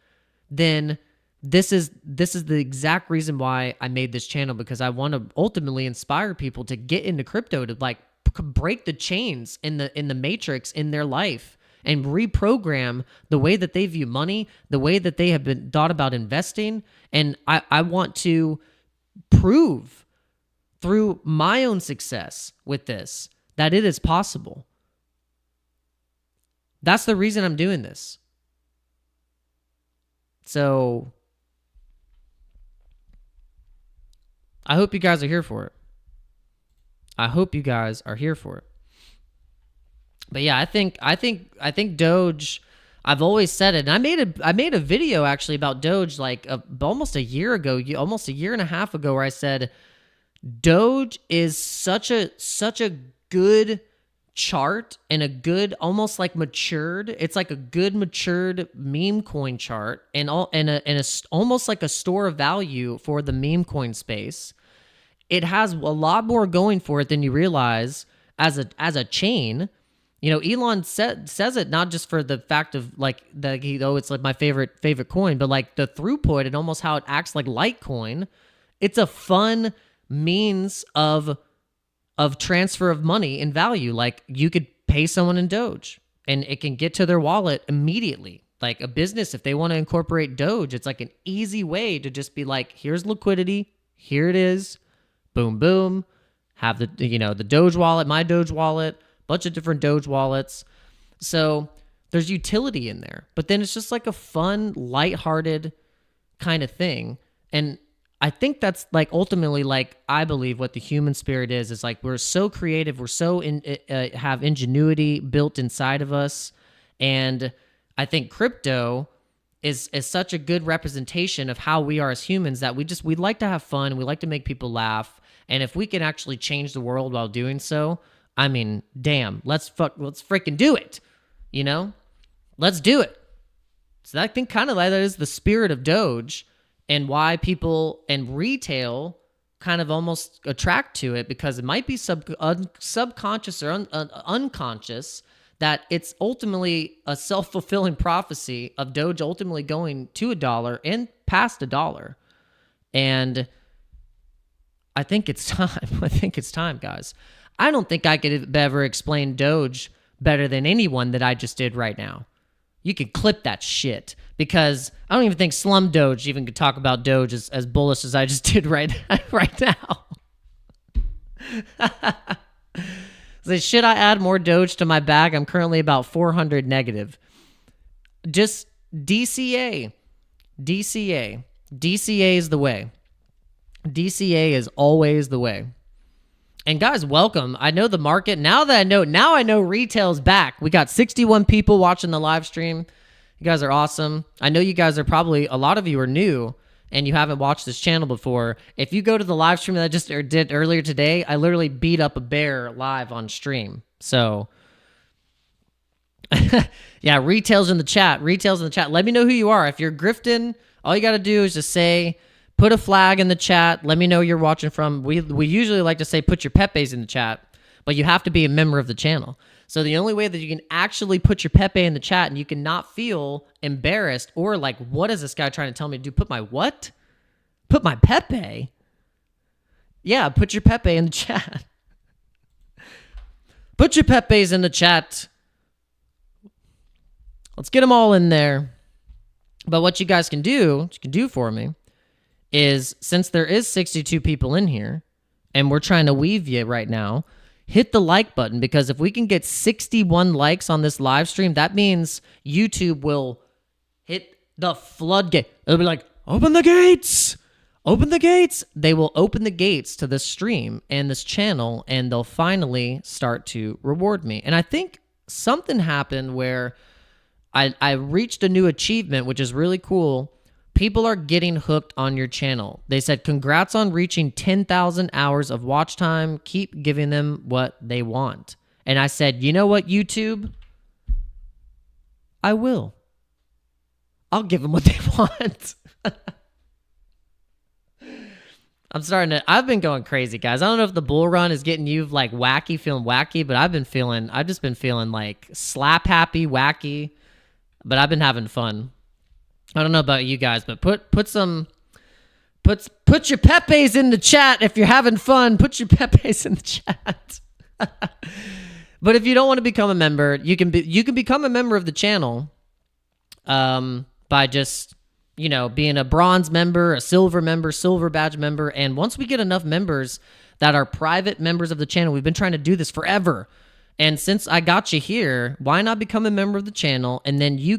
then this is the exact reason why I made this channel, because I want to ultimately inspire people to get into crypto, to like break the chains in the matrix in their life and reprogram the way that they view money, the way that they have been thought about investing. And I want to prove through my own success with this that it is possible. That's the reason I'm doing this. So I hope you guys are here for it. I hope you guys are here for it. But yeah, I think Doge, I've always said it. And I made a video actually about Doge like almost a year ago, almost a year and a half ago, where I said Doge is such a good chart and a good, almost like matured. It's like a good matured meme coin chart and almost like a store of value for the meme coin space. It has a lot more going for it than you realize as a chain. You know, Elon says it not just for the fact of like it's like my favorite coin, but like the throughput and almost how it acts like Litecoin. It's a fun means of transfer of money and value. Like you could pay someone in Doge and it can get to their wallet immediately. Like a business, if they want to incorporate Doge, it's like an easy way to just be like, here's liquidity, here it is. Boom, boom. Have the Doge wallet, my Doge wallet, bunch of different Doge wallets. So there's utility in there. But then it's just like a fun, lighthearted kind of thing. And I think that's like ultimately, like, I believe what the human spirit is like we're so creative, we're so have ingenuity built inside of us. And I think crypto is such a good representation of how we are as humans, that we like to have fun, we like to make people laugh. And if we can actually change the world while doing so, I mean, damn, let's freaking do it. You know? Let's do it. So I think kind of like that is the spirit of Doge, and why people and retail kind of almost attract to it, because it might be subconscious or unconscious that it's ultimately a self-fulfilling prophecy of Doge ultimately going to $1 and past $1. And I think it's time. I think it's time, guys. I don't think I could ever explain Doge better than anyone that I just did right now. You can clip that shit, because I don't even think Slum Doge even could talk about Doge as bullish as I just did right now. So should I add more Doge to my bag? I'm currently about 400 negative. Just DCA. DCA is the way. DCA is always the way. And guys, welcome. I know the market. Now I know retail's back. We got 61 people watching the live stream. You guys are awesome. I know you guys are probably, a lot of you are new and you haven't watched this channel before. If you go to the live stream that I just did earlier today, I literally beat up a bear live on stream. So yeah, retail's in the chat. Let me know who you are. If you're grifting, all you got to do is just say, put a flag in the chat. Let me know you're watching from. We usually like to say put your Pepes in the chat, but you have to be a member of the channel. So the only way that you can actually put your Pepe in the chat and you can not feel embarrassed or like, what is this guy trying to tell me to do? Put my what? Put my Pepe? Yeah, put your Pepe in the chat. Put your Pepes in the chat. Let's get them all in there. But what you guys can do, for me, is since there is 62 people in here and we're trying to weave you right now, hit the like button, because if we can get 61 likes on this live stream, that means YouTube will hit the floodgate. It'll be like, open the gates. Open the gates. They will open the gates to this stream and this channel, and they'll finally start to reward me. And I think something happened where I reached a new achievement, which is really cool. People are getting hooked on your channel. They said, congrats on reaching 10,000 hours of watch time. Keep giving them what they want. And I said, you know what, YouTube? I will. I'll give them what they want. I've been going crazy, guys. I don't know if the bull run is getting you like wacky, feeling wacky, but I've just been feeling like slap happy, wacky, but I've been having fun. I don't know about you guys, but put your Pepes in the chat if you're having fun. Put your Pepes in the chat. But if you don't want to become a member, you can become a member of the channel by just, being a bronze member, a silver member, silver badge member. And once we get enough members that are private members of the channel, we've been trying to do this forever. And since I got you here, why not become a member of the channel? And then we're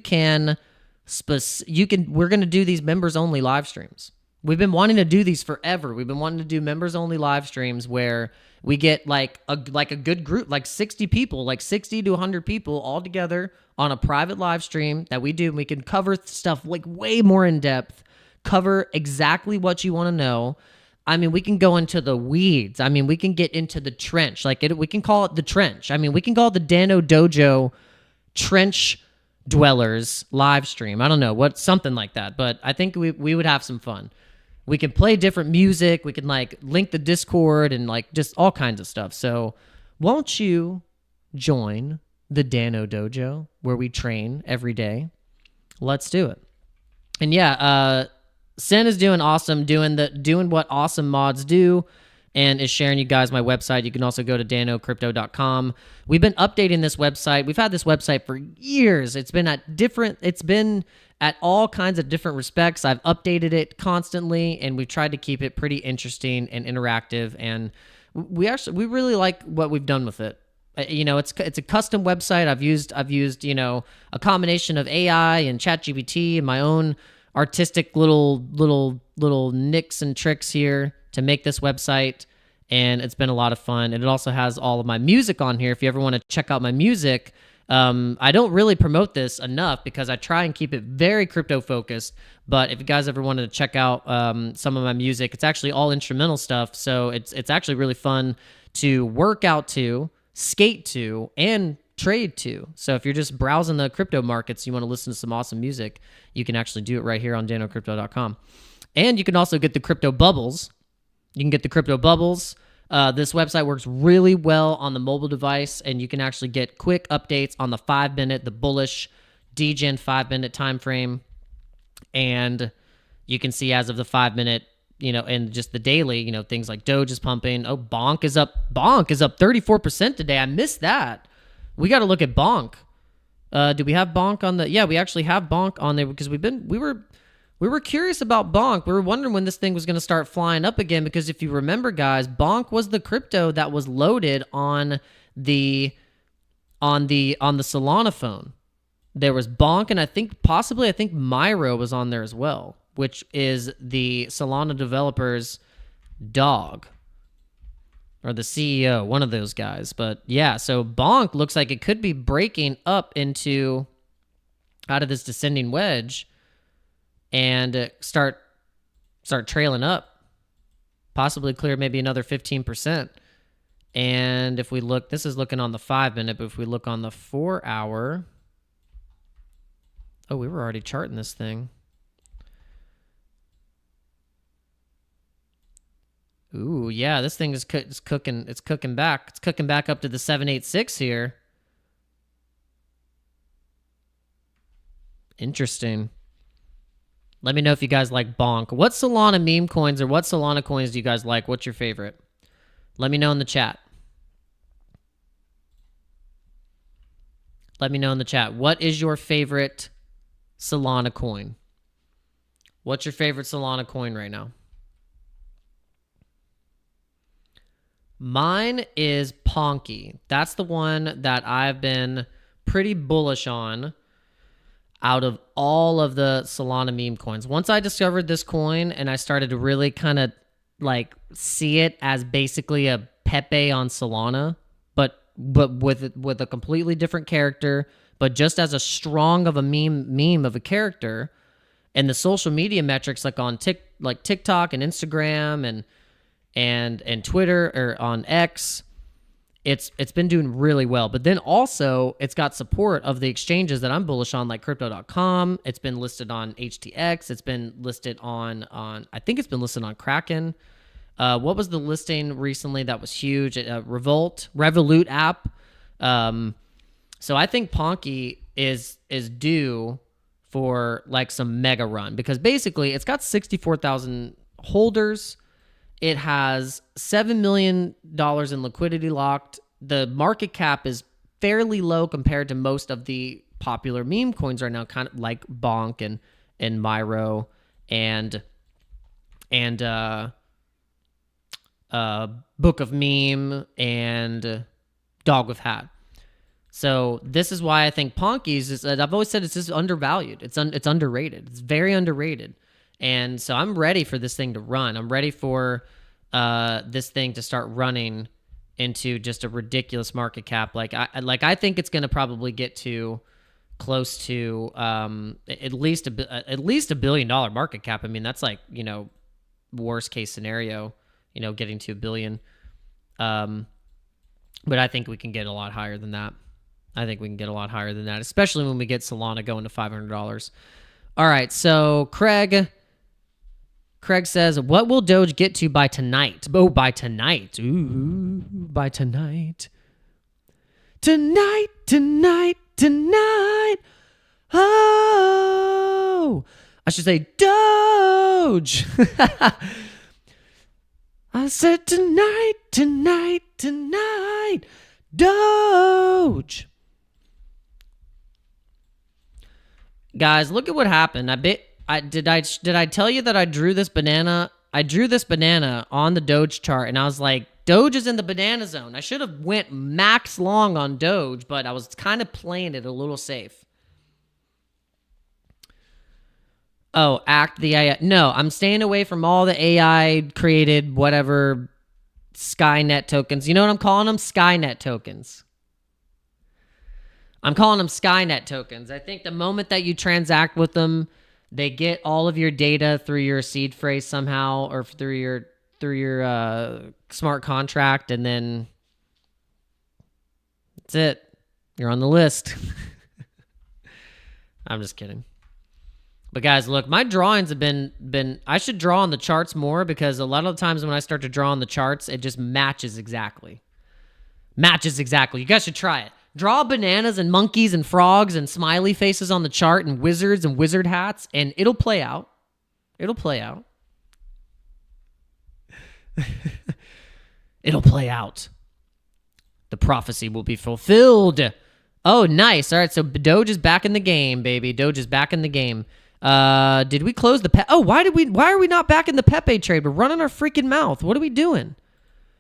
going to do these members only live streams. We've been wanting to do these forever. We've been wanting to do members only live streams where we get like a good group, like 60 people, like 60 to 100 people all together on a private live stream that we do. And we can cover stuff like way more in depth, cover exactly what you want to know. I mean, we can go into the weeds. I mean, we can get into the trench. We can call it the trench. I mean, we can call it the Dano Dojo Trench Dwellers live stream. I don't know, something like that. But I think we would have some fun. We can play different music. We can like link the Discord and like just all kinds of stuff. So won't you join the Dano Dojo where we train every day? Let's do it. And yeah, Sen is doing awesome, doing what awesome mods do, and is sharing you guys my website. You can also go to danocrypto.com. We've been updating this website. We've had this website for years. It's been at all kinds of different respects. I've updated it constantly, and we've tried to keep it pretty interesting and interactive. And we really like what we've done with it. It's a custom website. I've used a combination of AI and ChatGPT and my own artistic little nicks and tricks here to make this website, and it's been a lot of fun. And it also has all of my music on here. If you ever want to check out my music, I don't really promote this enough because I try and keep it very crypto focused. But if you guys ever wanted to check out some of my music, it's actually all instrumental stuff. So it's actually really fun to work out to, skate to, and trade to. So if you're just browsing the crypto markets, you want to listen to some awesome music, you can actually do it right here on danocrypto.com. And you can also get the crypto bubbles. You can get the crypto bubbles. This website works really well on the mobile device, and you can actually get quick updates on the 5-minute, the bullish DGen 5-minute time frame. And you can see as of the 5-minute, and just the daily, things like Doge is pumping. Oh, Bonk is up. Bonk is up 34% today. I missed that. We got to look at Bonk. Do we have Bonk on the? Yeah, we actually have Bonk on there because we were curious about Bonk. We were wondering when this thing was going to start flying up again, because if you remember, guys, Bonk was the crypto that was loaded on the Solana phone. There was Bonk, and I think Myro was on there as well, which is the Solana developers' dog, or the CEO, one of those guys. But yeah, so Bonk looks like it could be breaking up out of this descending wedge and start trailing up, possibly clear maybe another 15%. And if we look, this is looking on the 5-minute, but if we look on the 4-hour, oh, we were already charting this thing. Ooh, yeah, this thing is cooking. It's cooking back. It's cooking back up to the 786 here. Interesting. Let me know if you guys like Bonk. What Solana meme coins or what Solana coins do you guys like? What's your favorite? Let me know in the chat. Let me know in the chat. What is your favorite Solana coin? What's your favorite Solana coin right now? Mine is Ponky. That's the one that I've been pretty bullish on out of all of the Solana meme coins. Once I discovered this coin and I started to really kind of like see it as basically a Pepe on Solana, but with a completely different character, but just as a strong of a meme of a character, and the social media metrics like on TikTok and Instagram and Twitter, or on X, it's been doing really well. But then also it's got support of the exchanges that I'm bullish on, like crypto.com. It's been listed on HTX. It's been listed on I think it's been listed on Kraken. What was the listing recently that was huge? Revolut app. So I think Ponky is due for like some mega run, because basically it's got 64,000 holders. It has $7 million in liquidity locked. The market cap is fairly low compared to most of the popular meme coins right now, kind of like Bonk and Myro and Book of Meme and Dog with Hat. So this is why I think Ponky's is, I've always said, it's just undervalued. It's underrated. It's very underrated. And so I'm ready for this thing to run. I'm ready for this thing to start running into just a ridiculous market cap. I think it's going to probably get to close to at least $1 billion market cap. I mean, that's like, worst case scenario, getting to $1 billion. But I think we can get a lot higher than that. Especially when we get Solana going to $500. All right, so Craig says, what will Doge get to by tonight? Oh, by tonight. Ooh, by tonight. Tonight. Oh, I should say Doge. I said tonight. Doge. Guys, look at what happened. Did I tell you that I drew this banana? I drew this banana on the Doge chart, and I was like, Doge is in the banana zone. I should have went max long on Doge, but I was kind of playing it a little safe. Oh, the AI. No, I'm staying away from all the AI created whatever Skynet tokens. You know what I'm calling them? Skynet tokens. I'm calling them Skynet tokens. I think the moment that you transact with them, they get all of your data through your seed phrase somehow, or through your smart contract, and then that's it. You're on the list. I'm just kidding. But guys, look, my drawings have been I should draw on the charts more, because a lot of the times when I start to draw on the charts, it just matches exactly. Matches exactly. You guys should try it. Draw bananas and monkeys and frogs and smiley faces on the chart and wizards and wizard hats, and it'll play out. It'll play out. It'll play out. The prophecy will be fulfilled. Oh, nice. All right, so Doge is back in the game, baby. Doge is back in the game. Did we close the why are we not back in the Pepe trade? We're running our freaking mouth. What are we doing?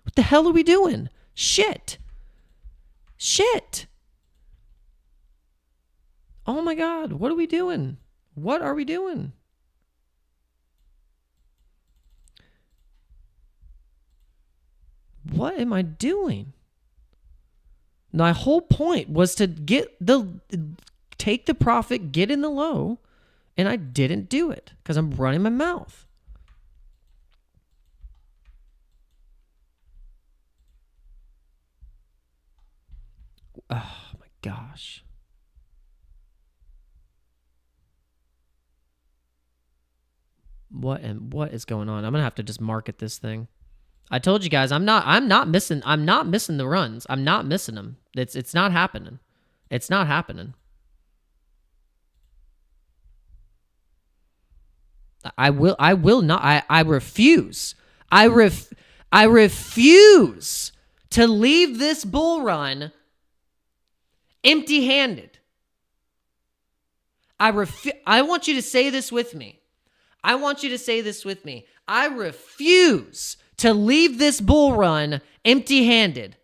What the hell are we doing? Shit. Oh my God, what are we doing? What are we doing? What am I doing? My whole point was to take the profit, get in the low, and I didn't do it because I'm running my mouth. Oh my gosh. What is going on? I'm gonna have to just market this thing. I told you guys, I'm not missing the runs. I'm not missing them. It's not happening. It's not happening. I will not. I refuse. I refuse to leave this bull run empty-handed. I want you to say this with me. I want you to say this with me. I refuse to leave this bull run empty-handed.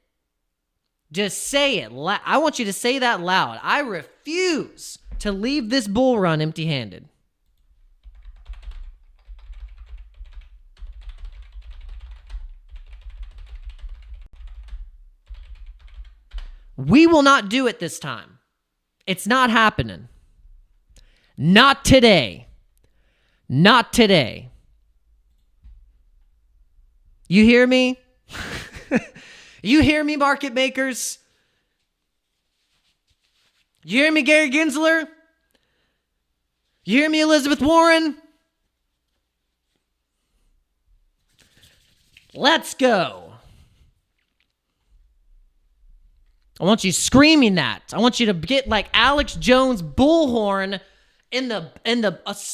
Just say it. I want you to say that loud. I refuse to leave this bull run empty-handed. We will not do it this time. It's not happening. Not today. Not today. You hear me? You hear me, market makers? You hear me, Gary Gensler? You hear me, Elizabeth Warren? Let's go. I want you screaming that. I want you to get like Alex Jones bullhorn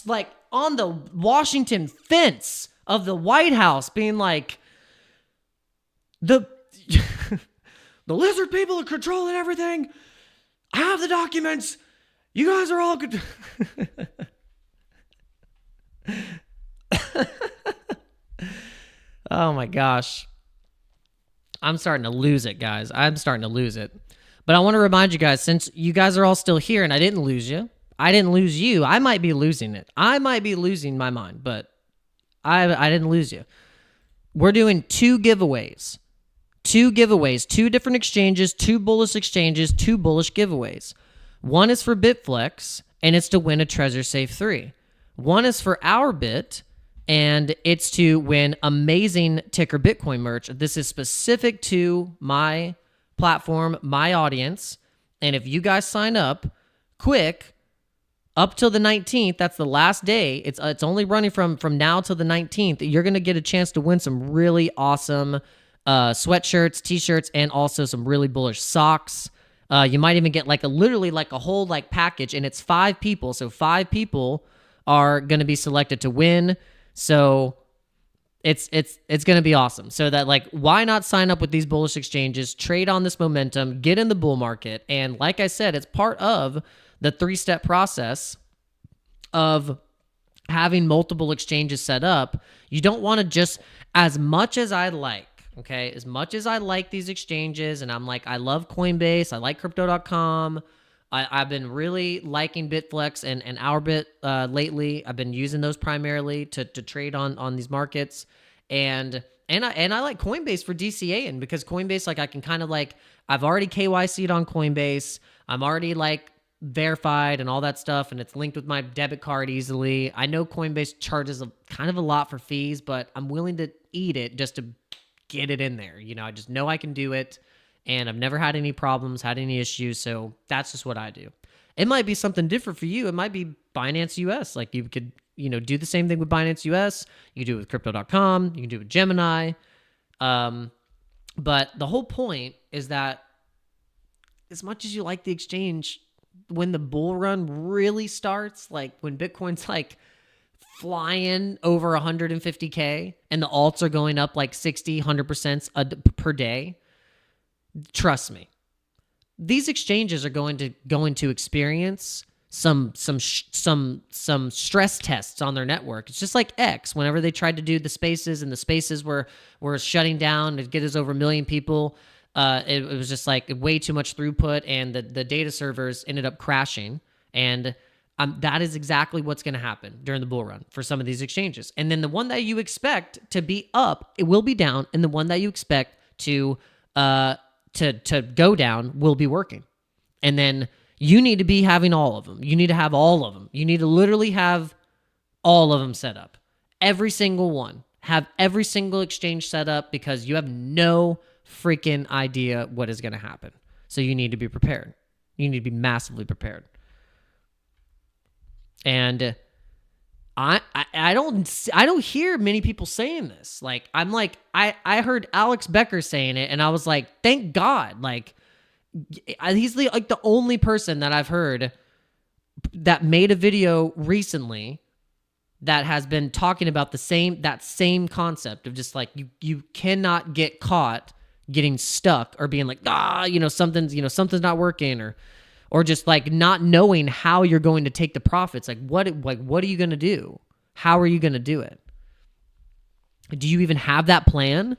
like on the Washington fence of the White House, being like, the lizard people are controlling everything. I have the documents. You guys are all good. Oh my gosh. I'm starting to lose it, guys. I'm starting to lose it. But I want to remind you guys, since you guys are all still here and I didn't lose you, I didn't lose you, I might be losing it. I might be losing my mind, but I didn't lose you. We're doing two giveaways. Two different exchanges, two bullish exchanges, two bullish giveaways. One is for BITFLEX, and it's to win a Treasure Safe 3. One is for OURBIT, and it's to win amazing ticker Bitcoin merch. This is specific to my platform, my audience, and if you guys sign up quick, up till the 19th, that's the last day. It's only running from now till the 19th. You're going to get a chance to win some really awesome sweatshirts, t-shirts, and also some really bullish socks. You might even get literally a whole package, and it's 5 people. So 5 people are going to be selected to win. So it's going to be awesome. So that why not sign up with these bullish exchanges, trade on this momentum, get in the bull market. And like I said, it's part of the 3-step process of having multiple exchanges set up. You don't want to just, as much as I like, okay, as much as I like these exchanges, and I love Coinbase, I like crypto.com, I've been really liking BITFLEX and OURBIT lately. I've been using those primarily to trade on these markets, and I like Coinbase for DCAing, because Coinbase, I can kind of I've already KYC'd on Coinbase. I'm already verified and all that stuff, and it's linked with my debit card easily. I know Coinbase charges kind of a lot for fees, but I'm willing to eat it just to get it in there. I just know I can do it. and I've never had any problems, had any issues. So that's just what I do. It might be something different for you. It might be Binance US. Like you could, do the same thing with Binance US. You can do it with crypto.com. You can do it with Gemini. But the whole point is that as much as you like the exchange, when the bull run really starts, like when Bitcoin's like flying over 150K and the alts are going up like 60, 100% per day, trust me, these exchanges are going to experience some stress tests on their network. It's just like X. Whenever they tried to do the spaces and the spaces were shutting down to get us over 1 million people, it was just like way too much throughput, and the data servers ended up crashing. And that is exactly what's going to happen during the bull run for some of these exchanges. And then the one that you expect to be up, it will be down, and the one that you expect to go down will be working. And then you need to be having all of them. You need to have all of them. You need to literally have all of them set up. Every single one. Have every single exchange set up, because you have no freaking idea what is going to happen. So you need to be prepared. You need to be massively prepared. And I don't hear many people saying this. Like, I heard Alex Becker saying it, and I was like, thank God. Like, he's the only person that I've heard that made a video recently that has been talking about that same concept of just like you cannot get caught getting stuck or being like, something's not working, or just like not knowing how you're going to take the profits. Like what are you going to do? How are you going to do it? Do you even have that plan?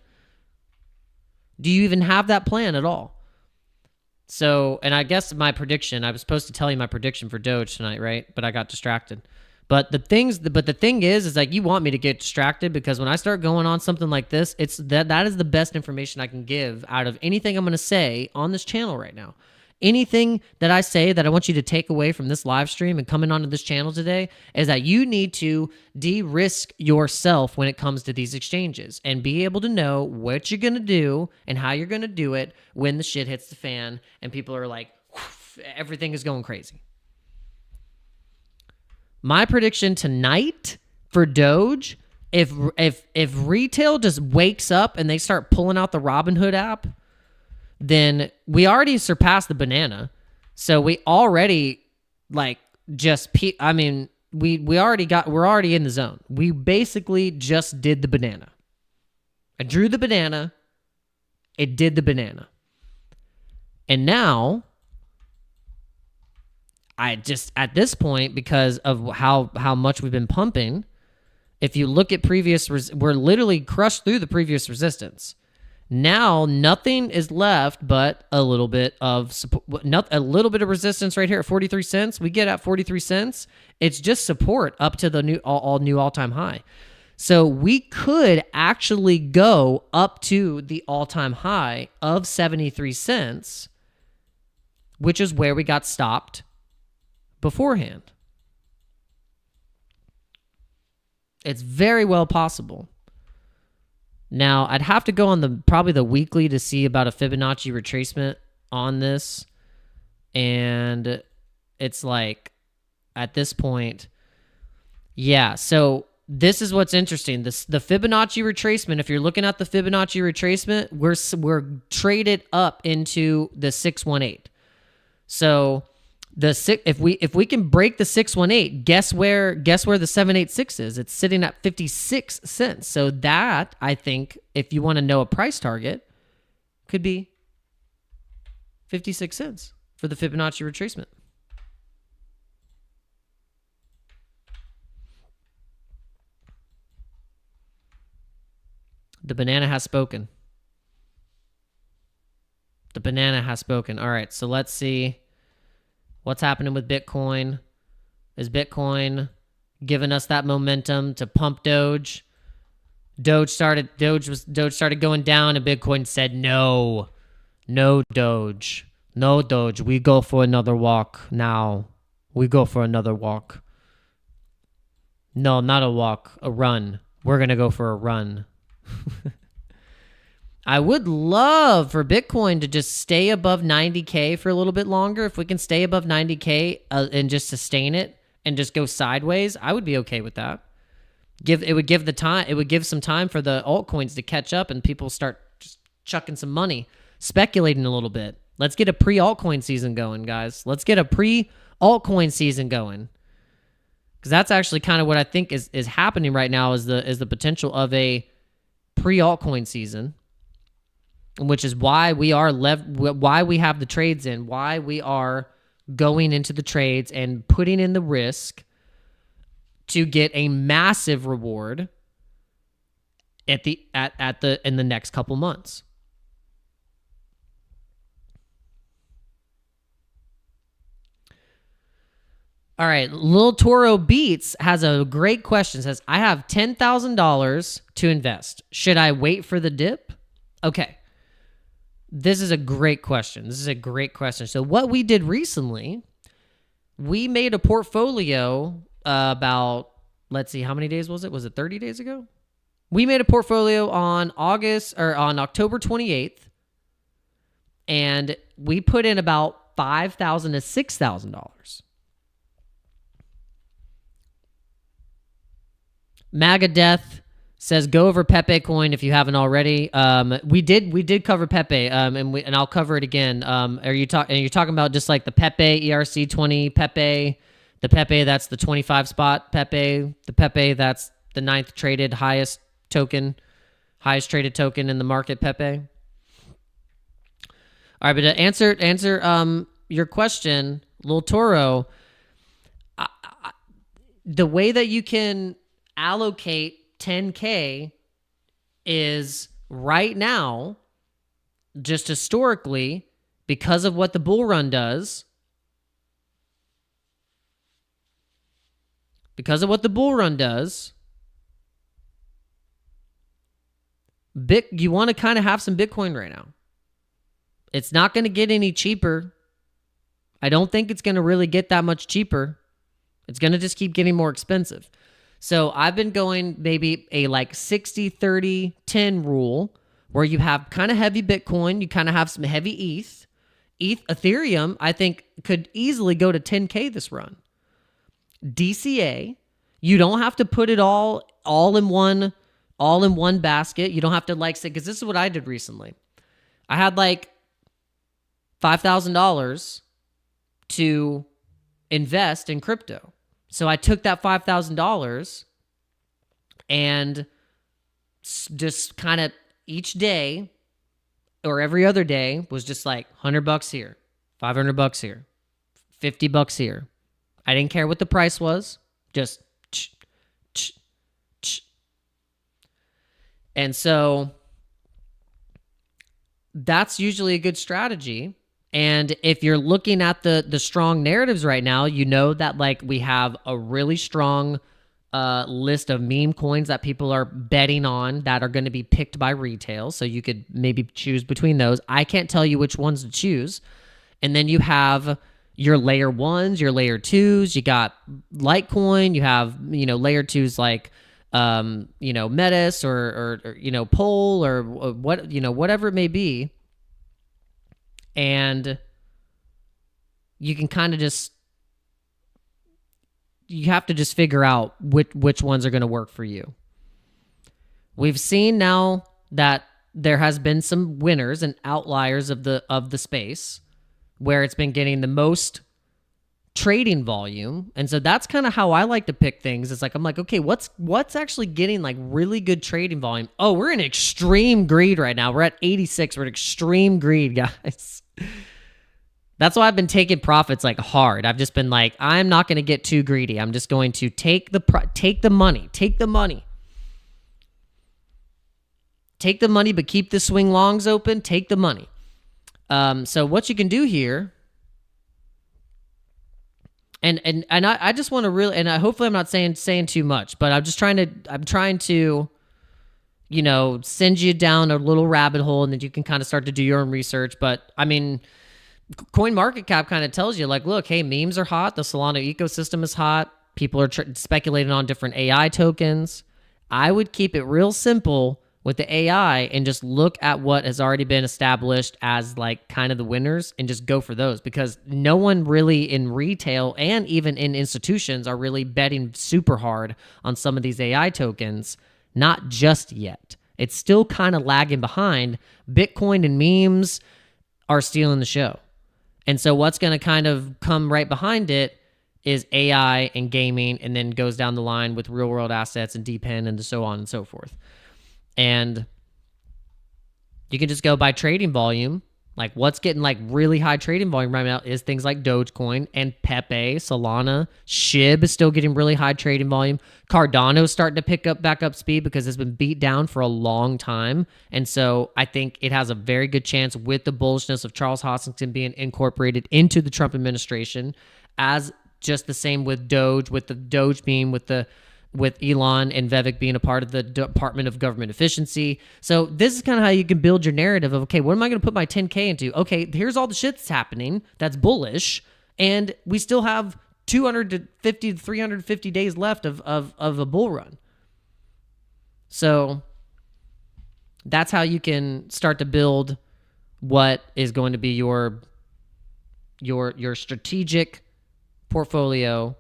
Do you even have that plan at all? So, and I guess my prediction, I was supposed to tell you my prediction for Doge tonight, right? But I got distracted. But the thing is like, you want me to get distracted, because when I start going on something like this, it's that is the best information I can give out of anything I'm going to say on this channel right now. Anything that I say that I want you to take away from this live stream and coming onto this channel today is that you need to de-risk yourself when it comes to these exchanges and be able to know what you're going to do and how you're going to do it when the shit hits the fan and people are like, everything is going crazy. My prediction tonight for Doge, if retail just wakes up and they start pulling out the Robinhood app, then we already surpassed the banana. So we already we're already in the zone. We basically just did the banana. I drew the banana. It did the banana. And now I just, at this point, because of how much we've been pumping, if you look at we're literally crushed through the previous resistance. Now nothing is left but a little bit of support, a little bit of resistance right here at 43 cents. We get at 43 cents. It's just support up to the new all-time high. So we could actually go up to the all-time high of 73 cents, which is where we got stopped beforehand. It's very well possible. Now, I'd have to go on probably the weekly to see about a Fibonacci retracement on this. And it's like, at this point, yeah. So this is what's interesting. The Fibonacci retracement, if you're looking at the Fibonacci retracement, we're traded up into the 618. So if we can break the 618, guess where the 786 is? It's sitting at 56 cents. So that, I think, if you want to know a price target, could be 56 cents for the Fibonacci retracement. The banana has spoken. The banana has spoken. All right, so let's see what's happening with Bitcoin. Is Bitcoin giving us that momentum to pump Doge? Doge started going down, and Bitcoin said no Doge, no Doge. We go for another walk now. We go for another walk. No, not a walk, a run. We're gonna go for a run. I would love for Bitcoin to just stay above 90K for a little bit longer. If we can stay above 90K and just sustain it and just go sideways, I would be okay with that. It would give some time for the altcoins to catch up and people start just chucking some money, speculating a little bit. Let's get a pre-altcoin season going, guys. Let's get a pre-altcoin season going. Because that's actually kind of what I think is happening right now is the potential of a pre-altcoin season, which is why we why we have the trades in, why we are going into the trades and putting in the risk to get a massive reward in the next couple months. All right, Lil Toro Beats has a great question. Says, I have $10,000 to invest. Should I wait for the dip? Okay. This is a great question. So what we did recently, we made a portfolio about, let's see, how many days was it? Was it 30 days ago? We made a portfolio on October 28th, and we put in about $5,000 to $6,000. MAGA Death says go over Pepe coin if you haven't already. We did cover Pepe, and I'll cover it again. You're talking about just like the Pepe ERC20 Pepe, the Pepe that's the 25 spot Pepe, the Pepe that's the 9th traded highest traded token in the market Pepe. All right, but to answer your question, Lil Toro, the way that you can allocate 10K is right now, just historically, because of what the bull run does. You want to kind of have some Bitcoin right now. It's not going to get any cheaper. I don't think it's going to really get that much cheaper. It's going to just keep getting more expensive. So I've been going maybe a like 60-30-10 rule where you have kind of heavy Bitcoin, you kind of have some heavy Ethereum, I think could easily go to 10K this run. DCA, you don't have to put it all in one basket. You don't have to like say, because this is what I did recently. I had like $5,000 to invest in crypto. So I took that $5,000 and just kind of each day or every other day was just like $100 here, $500 here, $50 here. I didn't care what the price was, just and so that's usually a good strategy. And if you're looking at the strong narratives right now, you know that like we have a really strong list of meme coins that people are betting on that are going to be picked by retail. So you could maybe choose between those. I can't tell you which ones to choose. And then you have your layer ones, your layer twos. You got Litecoin. You have layer twos like Metis or Pole or what whatever it may be. And you can kind of you have to just figure out which ones are going to work for you. We've seen now that there has been some winners and outliers of the space where it's been getting the most trading volume. And so that's kind of how I like to pick things. It's like, I'm like, okay, what's actually getting like really good trading volume? Oh, we're in extreme greed right now. We're at 86. We're at extreme greed, guys. That's why I've been taking profits like hard. I've just been like, I'm not going to get too greedy. I'm just going to take the money. Take the money, but keep the swing longs open. Take the money. So what you can do here, and I just want to really, and hopefully I'm not saying too much, but I'm trying to, send you down a little rabbit hole, and then you can kind of start to do your own research. But I mean, CoinMarketCap kind of tells you like, look, hey, memes are hot. The Solana ecosystem is hot. People are speculating on different AI tokens. I would keep it real simple with the AI and just look at what has already been established as like kind of the winners and just go for those, because no one really in retail and even in institutions are really betting super hard on some of these AI tokens. Not just yet. It's still kind of lagging behind. Bitcoin and memes are stealing the show. And so what's going to kind of come right behind it is AI and gaming, and then goes down the line with real world assets and DPEN and so on and so forth. And you can just go by trading volume. Like what's getting like really high trading volume right now is things like Dogecoin and Pepe, Solana. SHIB is still getting really high trading volume. Cardano's starting to pick up back up speed because it's been beat down for a long time. And so I think it has a very good chance with the bullishness of Charles Hoskinson being incorporated into the Trump administration, as just the same with Doge, with the Doge being with Elon and Vivek being a part of the Department of Government Efficiency. So this is kind of how you can build your narrative of, okay, what am I going to put my 10K into? Okay, here's all the shit that's happening that's bullish, and we still have 250 to 350 days left of a bull run. So that's how you can start to build what is going to be your strategic portfolio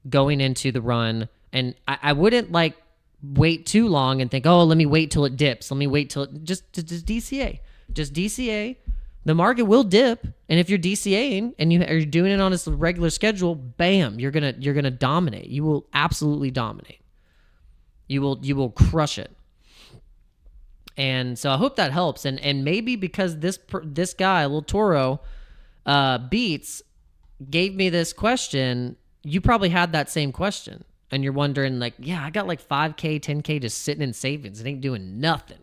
going into the run. And I wouldn't like wait too long and think, oh, let me wait till it dips. Let me wait till it just DCA. Just DCA. The market will dip, and if you're DCAing and you're doing it on a regular schedule, bam, you're gonna dominate. You will absolutely dominate. You will crush it. And so I hope that helps. And maybe because this guy, Lil Toro, Beats, gave me this question, you probably had that same question. And you're wondering, like, yeah, I got like 5K, 10K just sitting in savings. It ain't doing nothing.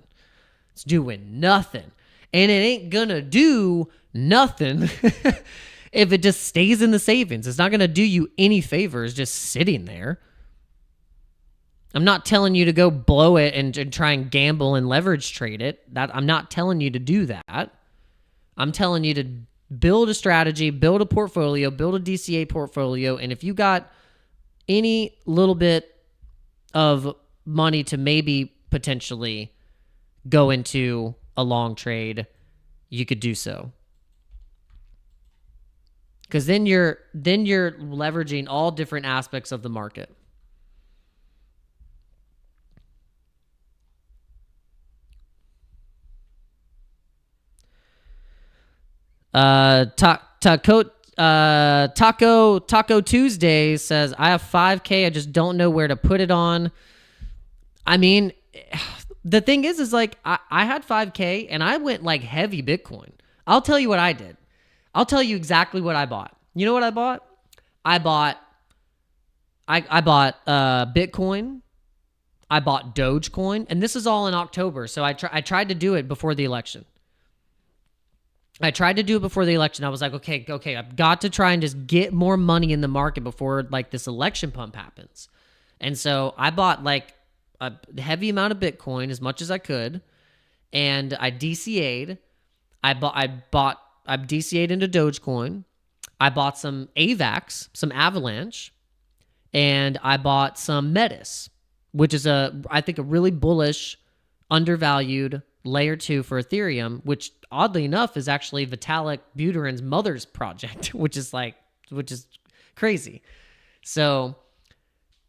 It's doing nothing. And it ain't gonna do nothing if it just stays in the savings. It's not gonna do you any favors just sitting there. I'm not telling you to go blow it and try and gamble and leverage trade it. I'm not telling you to do that. I'm telling you to build a strategy, build a portfolio, build a DCA portfolio, and if you got any little bit of money to maybe potentially go into a long trade, you could do so. Because then you're leveraging all different aspects of the market. Taco Tuesday says, I have 5K. I just don't know where to put it on. I mean, the thing is like, I had 5K and I went like heavy Bitcoin. I'll tell you what I did. I'll tell you exactly what I bought. You know what I bought? I bought Bitcoin. I bought DOGECOIN. And this is all in October. So I tried to do it before the election. I was like, okay, I've got to try and just get more money in the market before like this election pump happens. And so I bought like a heavy amount of Bitcoin, as much as I could, and I DCA'd. I DCA'd into Dogecoin. I bought some AVAX, some Avalanche, and I bought some Metis, which is I think a really bullish, undervalued layer 2 for Ethereum, which oddly enough is actually Vitalik Buterin's mother's project, which is crazy. So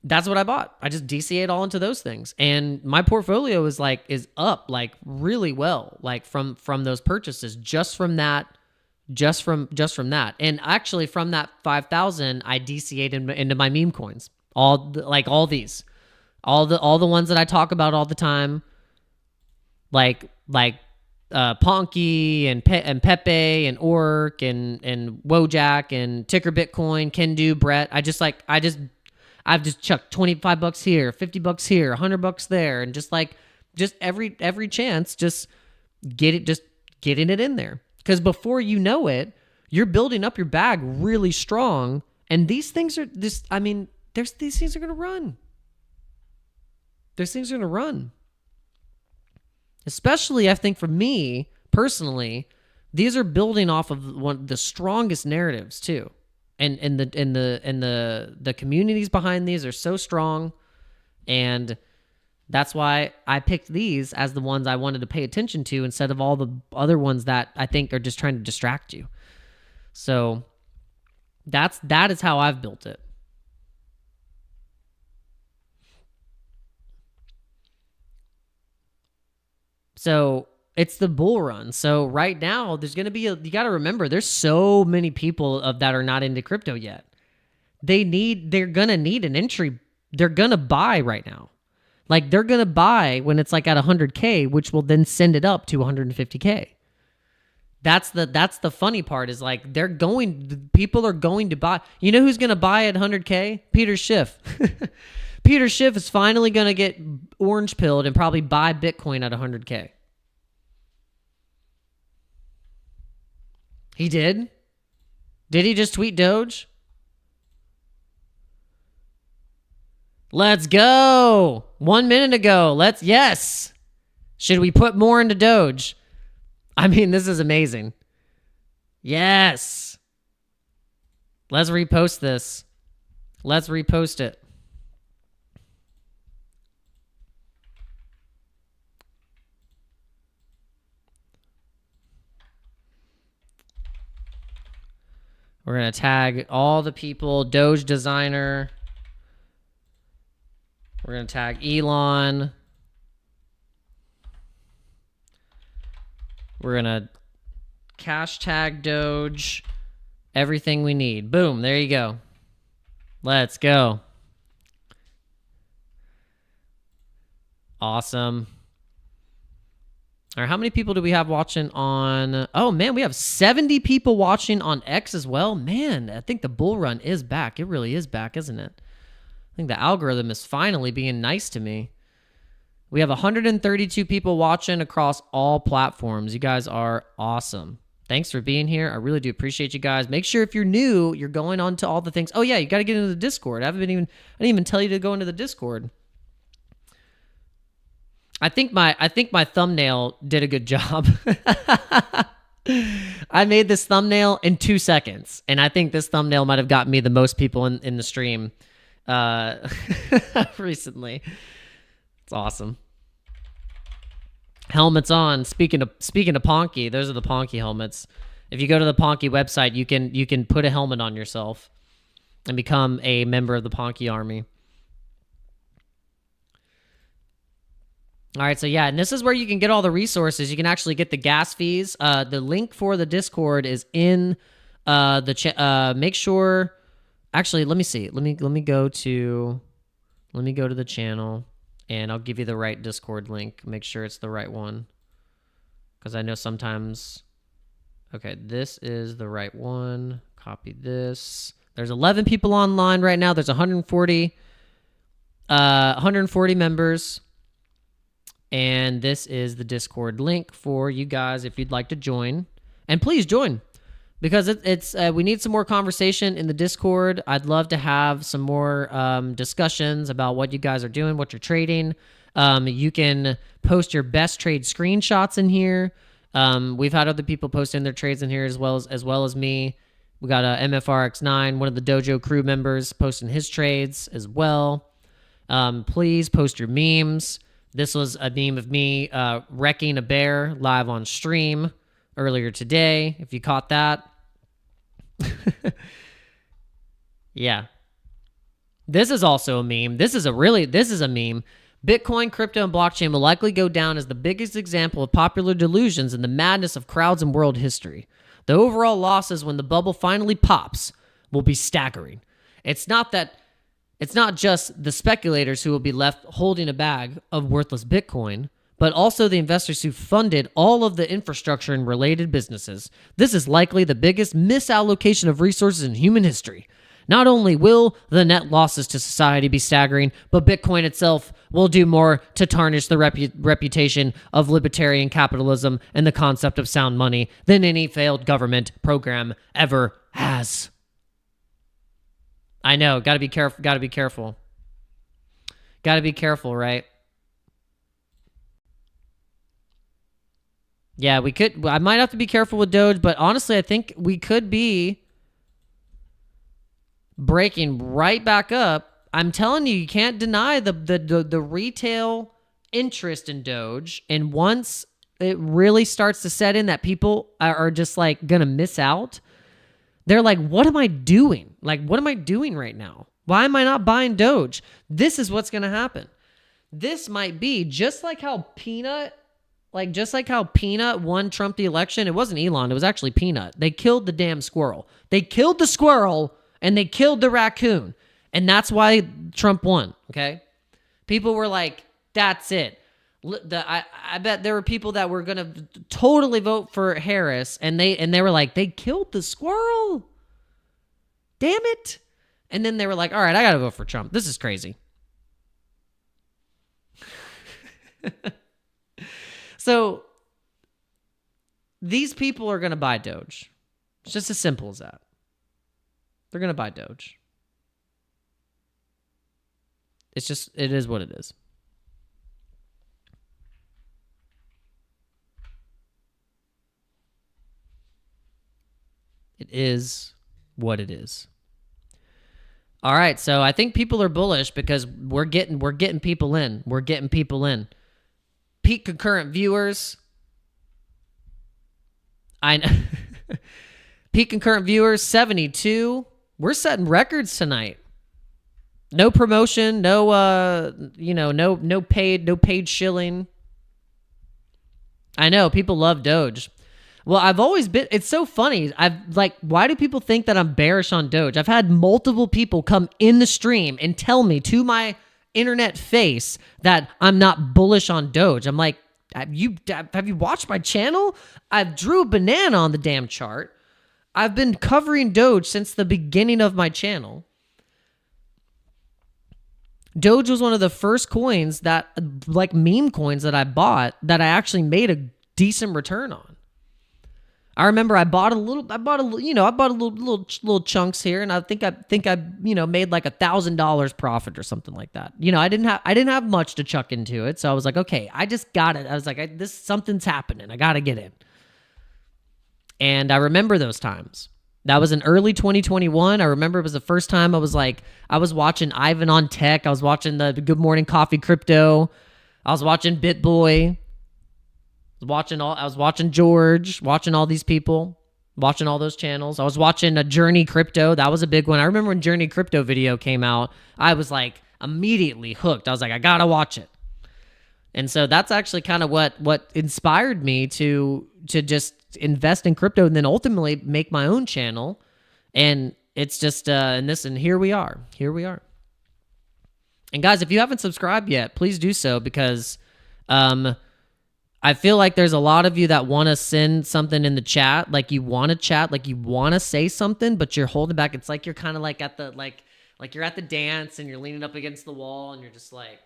that's what I bought. I just DCA'd all into those things, and my portfolio is up like really well, like from those purchases, just from that. And actually from that 5,000, I DCA'd into my meme coins, all the ones that I talk about all the time, like Ponky and Pepe and Orc and Wojak and Ticker Bitcoin, Kendu, Brett. I've just chucked $25 here, $50 here, $100 there, and just every chance, just getting it in there. Because before you know it, you're building up your bag really strong, and these things are these things are gonna run. Especially, I think for me personally, these are building off of one of the strongest narratives too, and the communities behind these are so strong, and That's why I picked these as the ones I wanted to pay attention to instead of all the other ones that I think are just trying to distract you. So that is how I've built it. So it's the bull run. So right now there's going to be you got to remember there's so many people that are not into crypto yet. They're going to need an entry. They're going to buy right now. Like they're going to buy when it's like at 100K, which will then send it up to 150K. That's the funny part is like people are going to buy. You know who's going to buy at 100K? Peter Schiff. Peter Schiff is finally going to get orange pilled and probably buy Bitcoin at 100K. He did? Did he just tweet Doge? Let's go. 1 minute ago. Yes. Should we put more into Doge? I mean, this is amazing. Yes. Let's repost this. Let's repost it. We're going to tag all the people. Doge designer. We're going to tag Elon. We're going to hashtag Doge. Everything we need. Boom. There you go. Let's go. Awesome. All right, how many people do we have watching on... Oh, man, we have 70 people watching on X as well. Man, I think the bull run is back. It really is back, isn't it? I think the algorithm is finally being nice to me. We have 132 people watching across all platforms. You guys are awesome. Thanks for being here. I really do appreciate you guys. Make sure if you're new, you're going on to all the things. Oh, yeah, you got to get into the Discord. I didn't even tell you to go into the Discord. I think my thumbnail did a good job. I made this thumbnail in 2 seconds, and I think this thumbnail might have gotten me the most people in the stream recently. It's awesome. Helmets on. Speaking of Ponky, those are the Ponky helmets. If you go to the Ponky website, you can put a helmet on yourself and become a member of the Ponky army. All right, so yeah, and this is where you can get all the resources. You can actually get the gas fees. The link for the Discord is in the chat. Make sure. Actually, let me see. Let me go to the channel, and I'll give you the right Discord link. Make sure it's the right one, because I know sometimes. Okay, this is the right one. Copy this. There's 11 people online right now. There's 140 members. And this is the Discord link for you guys if you'd like to join. And please join, because it's we need some more conversation in the Discord. I'd love to have some more discussions about what you guys are doing, what you're trading. You can post your best trade screenshots in here. We've had other people posting their trades in here as well as me. We got MFRX9, one of the Dojo crew members, posting his trades as well. Please post your memes. This was a meme of me wrecking a bear live on stream earlier today, if you caught that. Yeah. This is also a meme. This is a meme. Bitcoin, crypto, and blockchain will likely go down as the biggest example of popular delusions and the madness of crowds in world history. The overall losses when the bubble finally pops will be staggering. It's not just the speculators who will be left holding a bag of worthless Bitcoin, but also the investors who funded all of the infrastructure and related businesses. This is likely the biggest misallocation of resources in human history. Not only will the net losses to society be staggering, but Bitcoin itself will do more to tarnish the reputation of libertarian capitalism and the concept of sound money than any failed government program ever has. I know, gotta be careful, right? Yeah, I might have to be careful with Doge, but honestly, I think we could be breaking right back up. I'm telling you, you can't deny the retail interest in Doge, and once it really starts to set in that people are just like gonna miss out, they're like, what am I doing? Like, what am I doing right now? Why am I not buying Doge? This is what's gonna happen. This might be just like how Peanut won Trump the election. It wasn't Elon, it was actually Peanut. They killed the damn squirrel. They killed the squirrel and they killed the raccoon. And that's why Trump won, okay? People were like, that's it. I bet there were people that were going to totally vote for Harris, and they were like, they killed the squirrel. Damn it. And then they were like, all right, I got to vote for Trump. This is crazy. So these people are going to buy Doge. It's just as simple as that. They're going to buy Doge. It is what it is. It is what it is. All right, so I think people are bullish because we're getting people in. We're getting people in. Peak concurrent viewers. Peak concurrent viewers 72. We're setting records tonight. No promotion, no paid shilling. I know people love Doge. Well, I've always been, it's so funny. Why do people think that I'm bearish on Doge? I've had multiple people come in the stream and tell me to my internet face that I'm not bullish on Doge. I'm like, have you watched my channel? I've drew a banana on the damn chart. I've been covering Doge since the beginning of my channel. Doge was one of the first coins that, like meme coins that I bought, that I actually made a decent return on. I remember I bought a little chunks here, and I think I made like $1,000 profit or something like that. I didn't have much to chuck into it, so I was like, okay, I just got it. I was like, something's happening. I got to get in. And I remember those times. That was in early 2021. I remember it was the first time I was watching Ivan on Tech. I was watching the Good Morning Coffee Crypto. I was watching BitBoy. I was watching George, watching all these people, watching all those channels. I was watching a Journey Crypto. That was a big one. I remember when Journey Crypto video came out, I was like immediately hooked. I was like, I gotta watch it. And so that's actually kind of what inspired me to just invest in crypto and then ultimately make my own channel. And it's just and here we are. And guys, if you haven't subscribed yet, please do so, because I feel like there's a lot of you that want to send something in the chat, like you want to chat, like you want to say something, but you're holding back. It's like you're kind of like at the like you're at the dance and you're leaning up against the wall and you're just like,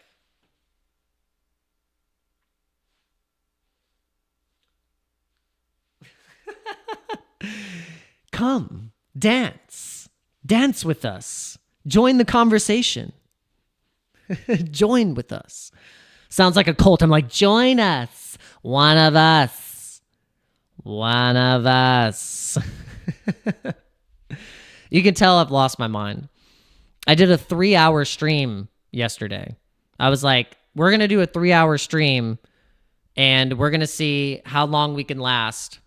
come, dance with us, join the conversation, join with us. Sounds like a cult. I'm like, join us, one of us. You can tell I've lost my mind. I did a 3-hour stream yesterday. I was like, we're going to do a 3-hour stream and we're going to see how long we can last.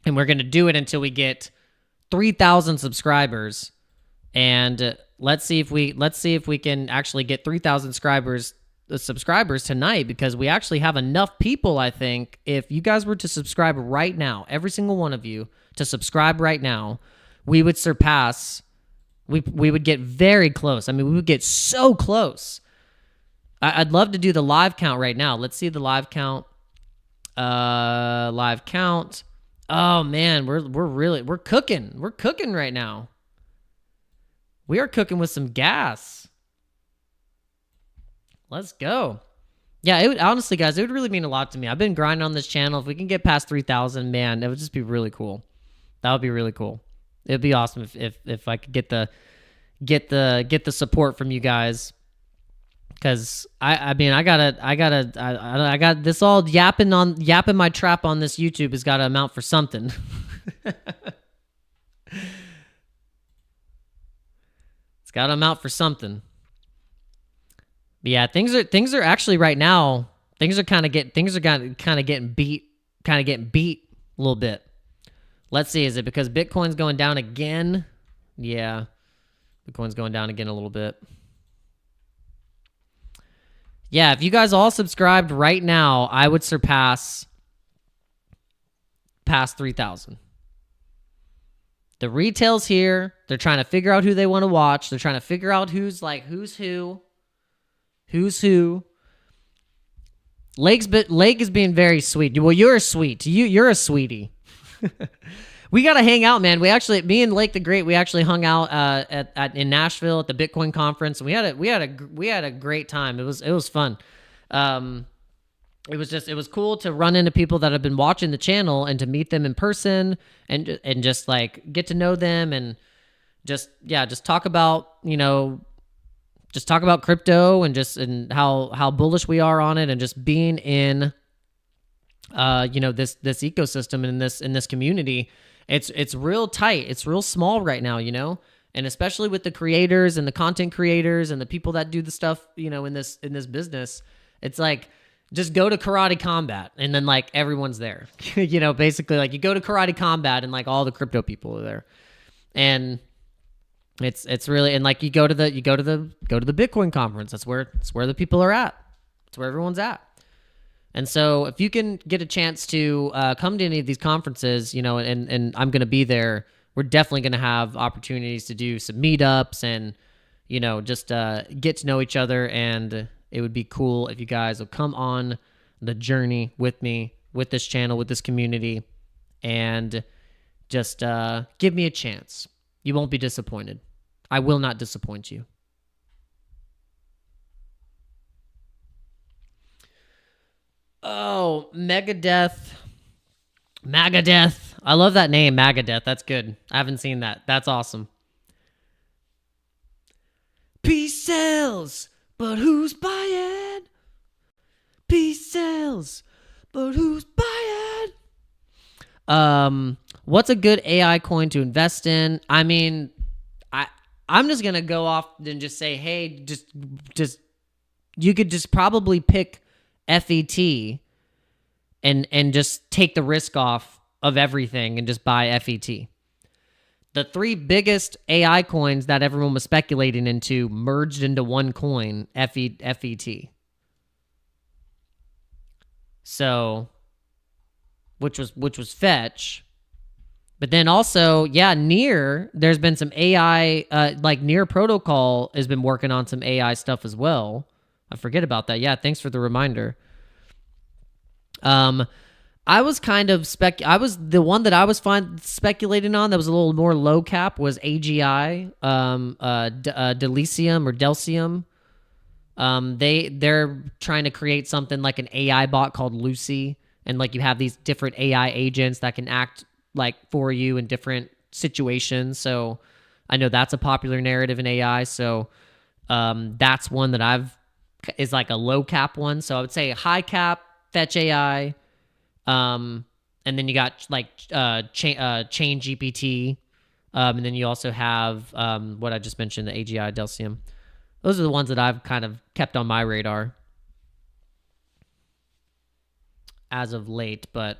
And we're going to do it until we get 3,000 subscribers. And let's see if we can actually get 3,000 subscribers tonight, because we actually have enough people. I think if you guys were to subscribe right now, every single one of you to subscribe right now, we would surpass, we would get very close. I mean, we would get so close. I'd love to do the live count right now. Let's see the live count. Live count. Oh man, we're cooking. We're cooking right now. We are cooking with some gas. Let's go. Yeah, it would, honestly, guys, it would really mean a lot to me. I've been grinding on this channel. If we can get past 3,000, man, it would just be really cool. That would be really cool. It'd be awesome if I could get the support from you guys. Because I got this all yapping my trap on this YouTube has got to amount for something. It's got to amount for something. But yeah, things are actually right now. Things are kind of getting beat a little bit. Let's see, is it because Bitcoin's going down again? Yeah, Bitcoin's going down again a little bit. Yeah, if you guys all subscribed right now, I would surpass past 3,000. The retail's here. They're trying to figure out who they want to watch. They're trying to figure out who's who. Lake is being very sweet. Well, you're sweet. You're a sweetie. We got to hang out, man. Me and Lake the Great, we actually hung out in Nashville at the Bitcoin conference. We had a great time. It was fun. It was cool to run into people that have been watching the channel and to meet them in person and just like get to know them and just talk about, just talk about crypto and how bullish we are on it and just being in this ecosystem and in this community. It's real tight. It's real small right now, and especially with the creators and the content creators and the people that do the stuff, in this business, it's like, just go to Karate Combat and then like everyone's there, basically like you go to Karate Combat and like all the crypto people are there. And it's really, and like you go to the Bitcoin conference. That's where the people are at. That's where everyone's at. And so if you can get a chance to come to any of these conferences, and I'm going to be there, we're definitely going to have opportunities to do some meetups and, just get to know each other. And it would be cool if you guys will come on the journey with me, with this channel, with this community, and just give me a chance. You won't be disappointed. I will not disappoint you. Oh, Megadeth. I love that name, Megadeth. That's good. I haven't seen that. That's awesome. Peace sells, but who's buying? Peace sells, but who's buying? What's a good AI coin to invest in? I mean, I'm just gonna go off and just say, hey, just you could just probably pick FET and just take the risk off of everything and just buy FET. The three biggest AI coins that everyone was speculating into merged into one coin, FET. So, which was Fetch. But then also, Near, there's been some AI, like Near Protocol has been working on some AI stuff as well. I forget about that. Yeah, thanks for the reminder. I was kind of the one that I was speculating on that was a little more low cap was AGI, Delicium or Delcium. They're trying to create something like an AI bot called Lucy, and like you have these different AI agents that can act like for you in different situations. So I know that's a popular narrative in AI. So that's one that is like a low cap one. So I would say high cap, Fetch AI. And then you got like Chain GPT. And then you also have what I just mentioned, the AGI, Delcium. Those are the ones that I've kind of kept on my radar as of late. But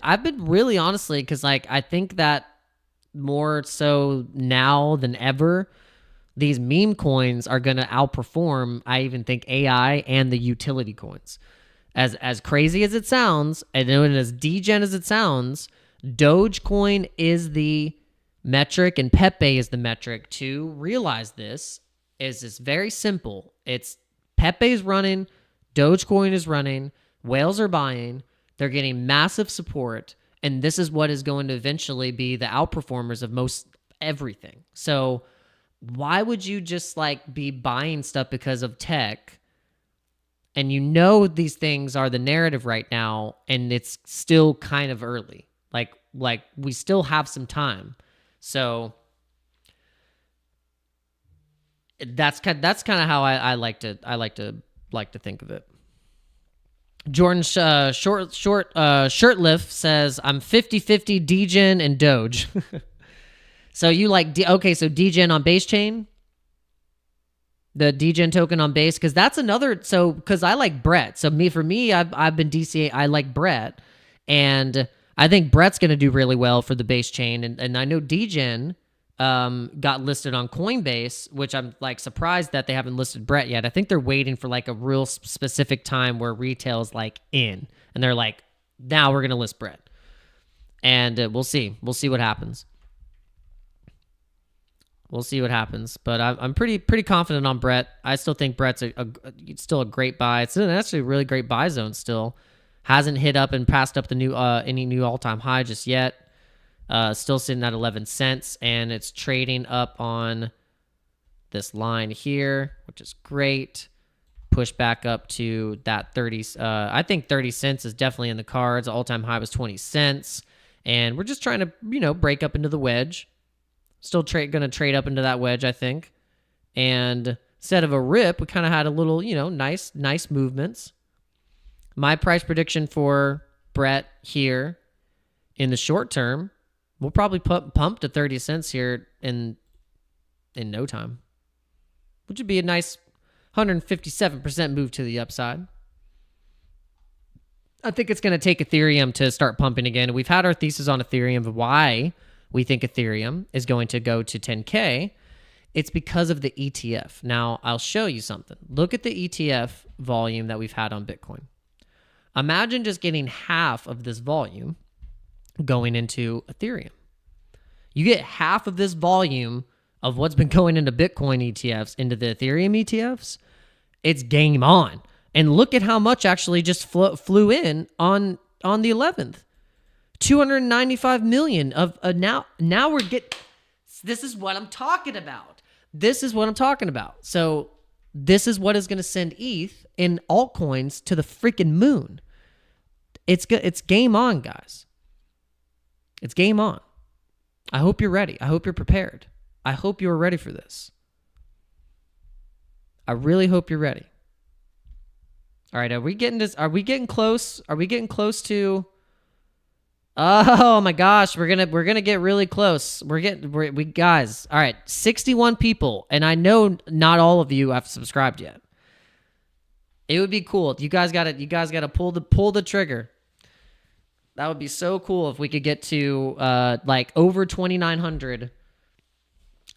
I've been really honestly, because like I think that more so now than ever, these meme coins are going to outperform, I even think, AI and the utility coins. As crazy as it sounds, and as degen as it sounds, Dogecoin is the metric and Pepe is the metric to realize this. It's very simple. It's Pepe's running, Dogecoin is running, whales are buying, they're getting massive support, and this is what is going to eventually be the outperformers of most everything. So why would you just like be buying stuff because of tech? And these things are the narrative right now, and it's still kind of early. Like we still have some time. So that's kind of how I like to think of it. Jordan Shirtlift says, I'm 50-50 degen and Doge. So you like so degen on base chain? the DGen token on base, because that's another. So because I like Brett, so for me, I've been DCA. I like Brett, and I think Brett's going to do really well for the base chain, and I know DGen got listed on Coinbase, which I'm like surprised that they haven't listed Brett yet. I think they're waiting for like a real specific time where retail is like in, and they're like, now we're going to list Brett, and we'll see what happens. We'll see what happens, but I'm pretty confident on Brett. I still think Brett's still a great buy. It's actually a really great buy zone still. Hasn't hit up and passed up the new any new all-time high just yet. Still sitting at 11 cents, and it's trading up on this line here, which is great. Push back up to that 30. I think 30 cents is definitely in the cards. The all-time high was 20 cents, and we're just trying to break up into the wedge. Still going to trade up into that wedge, I think. And instead of a rip, we kind of had a little, nice movements. My price prediction for Brett here in the short term, we'll probably pump to 30 cents here in no time, which would be a nice 157% move to the upside. I think it's going to take Ethereum to start pumping again. We've had our thesis on Ethereum of why we think Ethereum is going to go to 10K. It's because of the ETF. Now, I'll show you something. Look at the ETF volume that we've had on Bitcoin. Imagine just getting half of this volume going into Ethereum. You get half of this volume of what's been going into Bitcoin ETFs into the Ethereum ETFs. It's game on. And look at how much actually just flew in on the 11th. 295 million of now we're this is what I'm talking about. So this is what is going to send ETH in altcoins to the freaking moon. It's game on, guys. It's game on. I hope you're ready. I hope you're prepared. I hope you're ready for this. I really hope you're ready. All right, are we getting close? Are we getting close to Oh my gosh, we're gonna get really close. We guys. All right, 61 people, and I know not all of you have subscribed yet. It would be cool. You guys gotta pull the trigger. That would be so cool if we could get to like over 2,900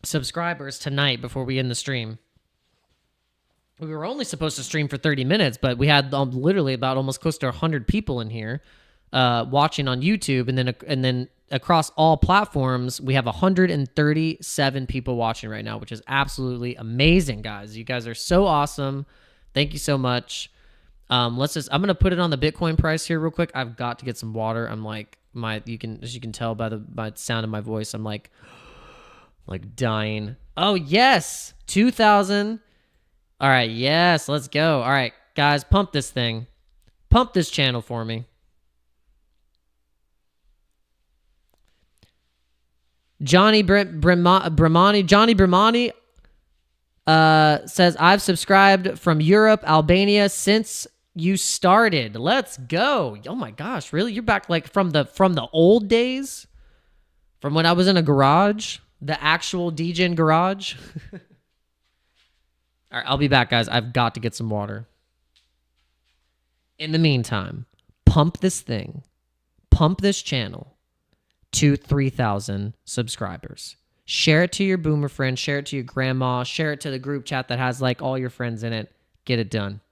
subscribers tonight before we end the stream. We were only supposed to stream for 30 minutes, but we had literally about almost close to 100 people in here. Watching on YouTube, and then across all platforms, we have 137 people watching right now, which is absolutely amazing, guys. You guys are so awesome. Thank you so much. I'm gonna put it on the Bitcoin price here real quick. I've got to get some water. I'm like as you can tell by the sound of my voice, I'm like dying. Oh yes, 2,000. All right, yes, let's go. All right, guys, pump this thing, pump this channel for me. Johnny Bramani says, I've subscribed from Europe, Albania since you started. Let's go. Oh my gosh, really? You're back like from the old days? From when I was in a garage? The actual DGen garage? All right, I'll be back, guys. I've got to get some water. In the meantime, pump this thing. Pump this channel to 3,000 subscribers. Share it to your boomer friend, share it to your grandma, share it to the group chat that has like all your friends in it. Get it done.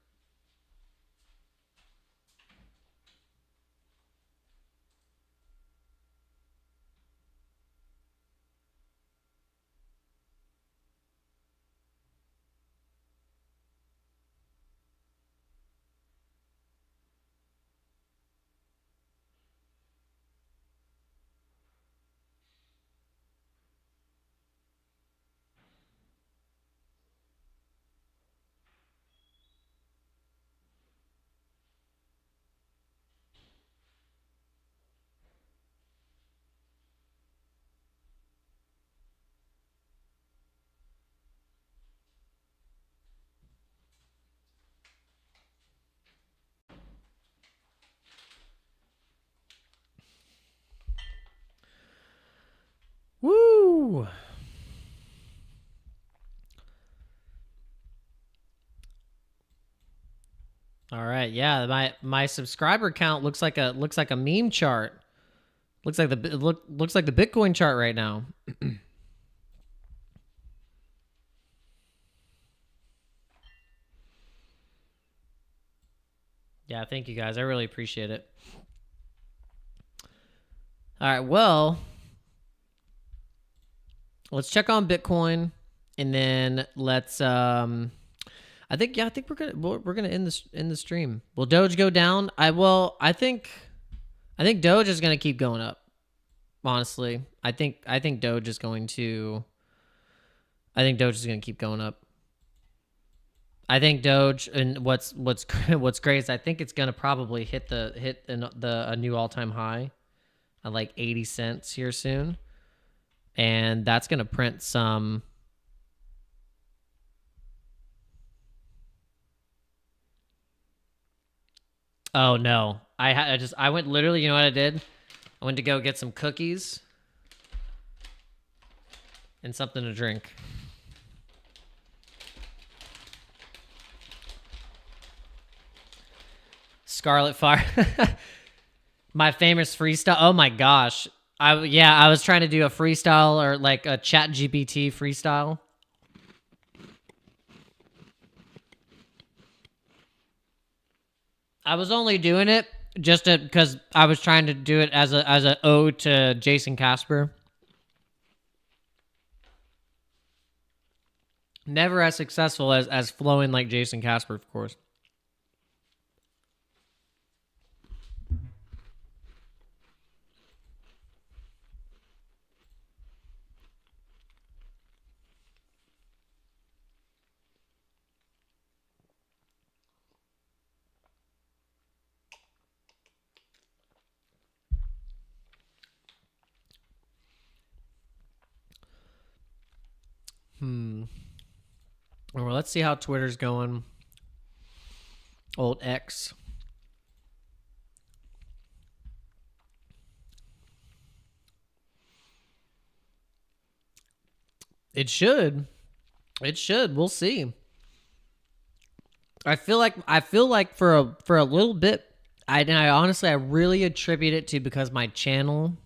All right, yeah, my subscriber count looks like a meme chart. Looks like looks like the Bitcoin chart right now. Yeah, thank you guys. I really appreciate it. All right, well, let's check on Bitcoin, and then let's I think we're gonna end the stream. Will Doge go down? I think Doge is gonna keep going up. Honestly, I think Doge is going to. I think Doge is gonna keep going up. I think Doge, and what's great is I think it's gonna probably hit a new all-time high at like 80 cents here soon, and that's gonna print some. Oh no, I went literally. You know what I did? I went to go get some cookies and something to drink. Scarlet Fire. My famous freestyle. Oh my gosh. I was trying to do a freestyle or like a chat GPT freestyle. I was only doing it just because I was trying to do it as an ode to Jason Casper. Never as successful as flowing like Jason Casper, of course. Well, let's see how Twitter's going. Old X. It should. It should. We'll see. I feel like for a little bit, I honestly I really attribute it to because my channel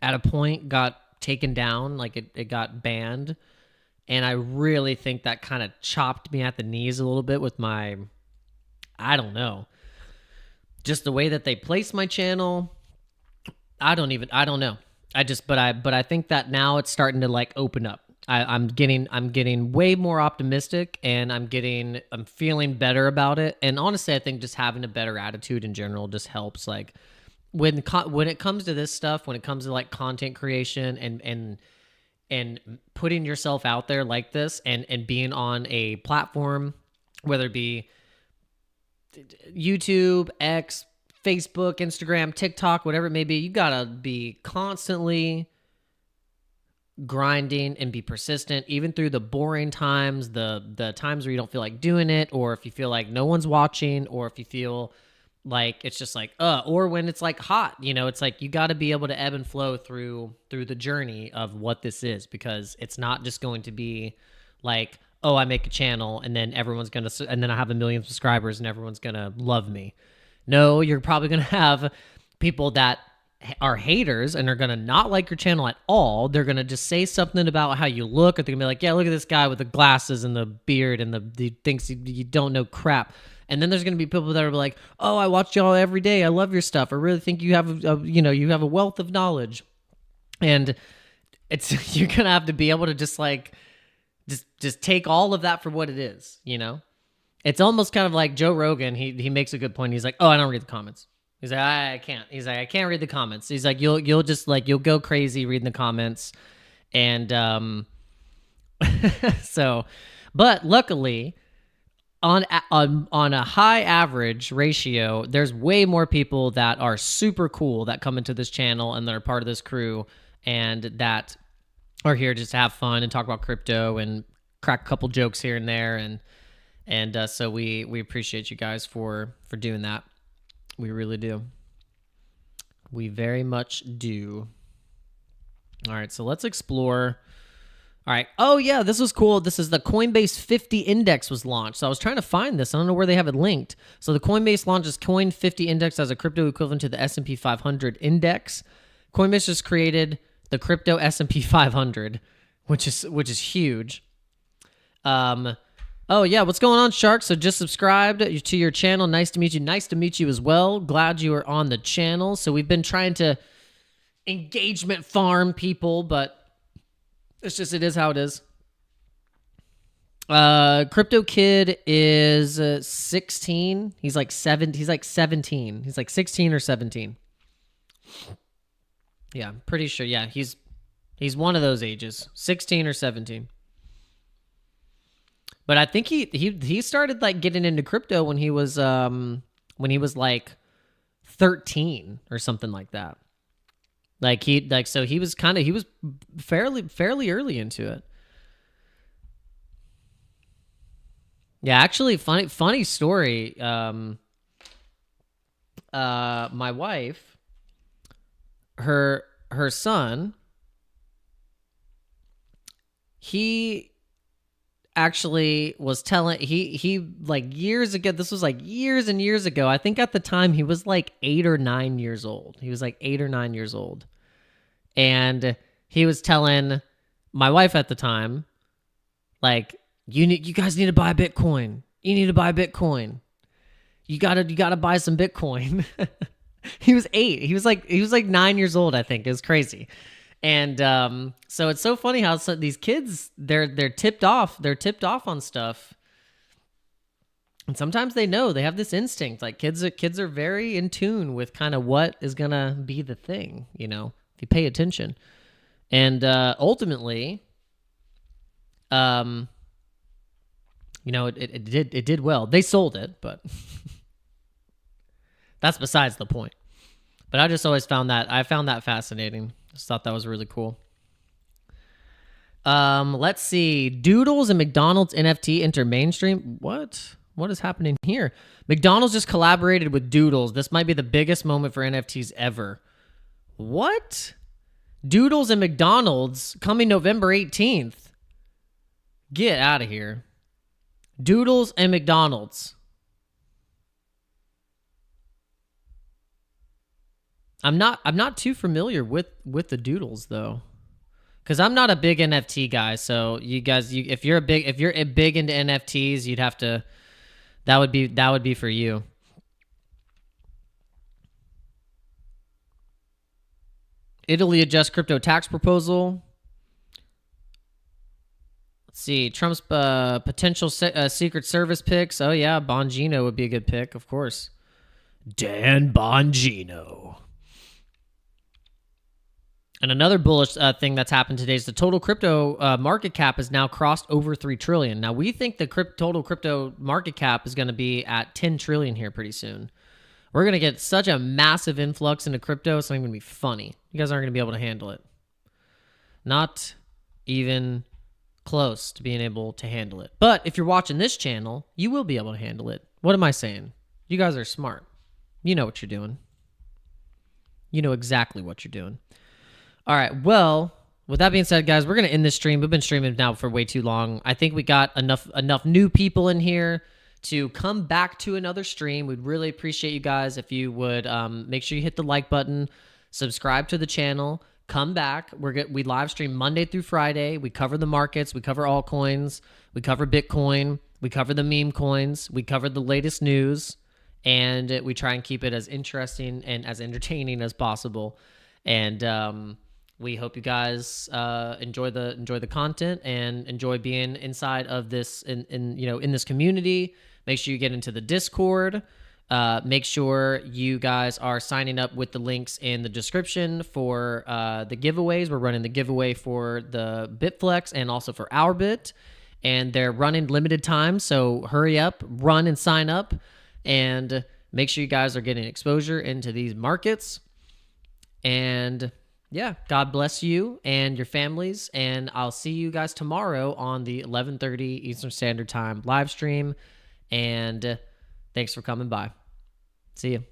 at a point got taken down, like it got banned. And I really think that kind of chopped me at the knees a little bit with my, I don't know, just the way that they placed my channel. I don't know. But I think that now it's starting to like open up. I'm getting way more optimistic, and I'm feeling better about it. And honestly, I think just having a better attitude in general just helps. Like when it comes to this stuff, when it comes to like content creation and putting yourself out there like this, and being on a platform, whether it be YouTube, X, Facebook, Instagram, TikTok, whatever it may be, you gotta be constantly grinding and be persistent, even through the boring times, the times where you don't feel like doing it, or if you feel like no one's watching, or if you feel like it's just like or when it's like hot, it's like you got to be able to ebb and flow through the journey of what this is, because it's not just going to be like, oh, I make a channel and then and then I have 1 million subscribers and everyone's gonna love me. No, you're probably gonna have people that are haters and are gonna not like your channel at all. They're gonna just say something about how you look, or they're gonna be like, yeah, look at this guy with the glasses and the beard and the thinks you don't know crap. And then there's going to be people that are like, oh, I watch y'all every day. I love your stuff. I really think you have you have a wealth of knowledge. And it's you're going to have to be able to just like just take all of that for what it is, It's almost kind of like Joe Rogan. He makes a good point. He's like, oh, I don't read the comments. He's like, I can't. He's like, I can't read the comments. He's like, you'll just like you'll go crazy reading the comments. And so, but luckily, on a high average ratio, there's way more people that are super cool that come into this channel and that are part of this crew and that are here just to have fun and talk about crypto and crack a couple jokes here and there. And so we appreciate you guys for doing that. We really do. We very much do. All right, so let's explore All right. Oh, yeah, this was cool. This is the Coinbase 50 index was launched. So I was trying to find this. I don't know where they have it linked. So the Coinbase launches Coin 50 index as a crypto equivalent to the S&P 500 index. Coinbase just created the crypto S&P 500, which is huge. Oh, yeah, what's going on, Shark? So just subscribed to your channel. Nice to meet you. Nice to meet you as well. Glad you are on the channel. So we've been trying to engagement farm people, but it's just, it is how it is. Crypto Kid is 16. He's like 7. He's like 17. He's like 16 or 17. Yeah, I'm pretty sure. Yeah, he's one of those ages, 16 or 17. But I think he started like getting into crypto when he was like 13 or something like that. So he was fairly early into it. Yeah, actually, funny story. My wife, her son, he actually was telling he like years ago. This was like years and years ago. I think at the time he was like 8 or 9 years old. He was like 8 or 9 years old, and he was telling my wife at the time, like, you guys need to buy Bitcoin. You need to buy Bitcoin. You gotta buy some Bitcoin. He was 8. He was like 9 years old, I think. It was crazy. And so it's so funny how these kids, they're tipped off on stuff, and sometimes they know, they have this instinct. Like kids are very in tune with kind of what is gonna be the thing, if you pay attention. And ultimately, it did well. They sold it, but that's besides the point. But I just always found that fascinating. Just thought that was really cool. Let's see. Doodles and McDonald's NFT enter mainstream. What is happening here? McDonald's just collaborated with Doodles. This might be the biggest moment for NFTs ever. What? Doodles and McDonald's coming November 18th. Get out of here. Doodles and McDonald's. I'm not too familiar with the Doodles though, because I'm not a big NFT guy. So you guys, if you're big into NFTs, you'd have to. That would be for you. Italy adjusts crypto tax proposal. Let's see. Trump's potential Secret Service picks. Oh yeah, Bongino would be a good pick, of course. Dan Bongino. And another bullish thing that's happened today is the total crypto market cap has now crossed over 3 trillion. Now, we think the total crypto market cap is going to be at 10 trillion here pretty soon. We're going to get such a massive influx into crypto, it's not even going to be funny. You guys aren't going to be able to handle it. Not even close to being able to handle it. But if you're watching this channel, you will be able to handle it. What am I saying? You guys are smart. You know what you're doing. You know exactly what you're doing. All right, well, with that being said, guys, we're going to end this stream. We've been streaming now for way too long. I think we got enough new people in here to come back to another stream. We'd really appreciate you guys if you would make sure you hit the like button, subscribe to the channel, come back. We live stream Monday through Friday. We cover the markets. We cover altcoins. We cover Bitcoin. We cover the meme coins. We cover the latest news, and we try and keep it as interesting and as entertaining as possible. And we hope you guys enjoy the content and enjoy being inside of this in this community. Make sure you get into the Discord. Make sure you guys are signing up with the links in the description for the giveaways. We're running the giveaway for the BITFLEX and also for OURBIT, and they're running limited time. So hurry up, run and sign up, and make sure you guys are getting exposure into these markets. And yeah, God bless you and your families, and I'll see you guys tomorrow on the 11:30 Eastern Standard Time live stream, and thanks for coming by. See you.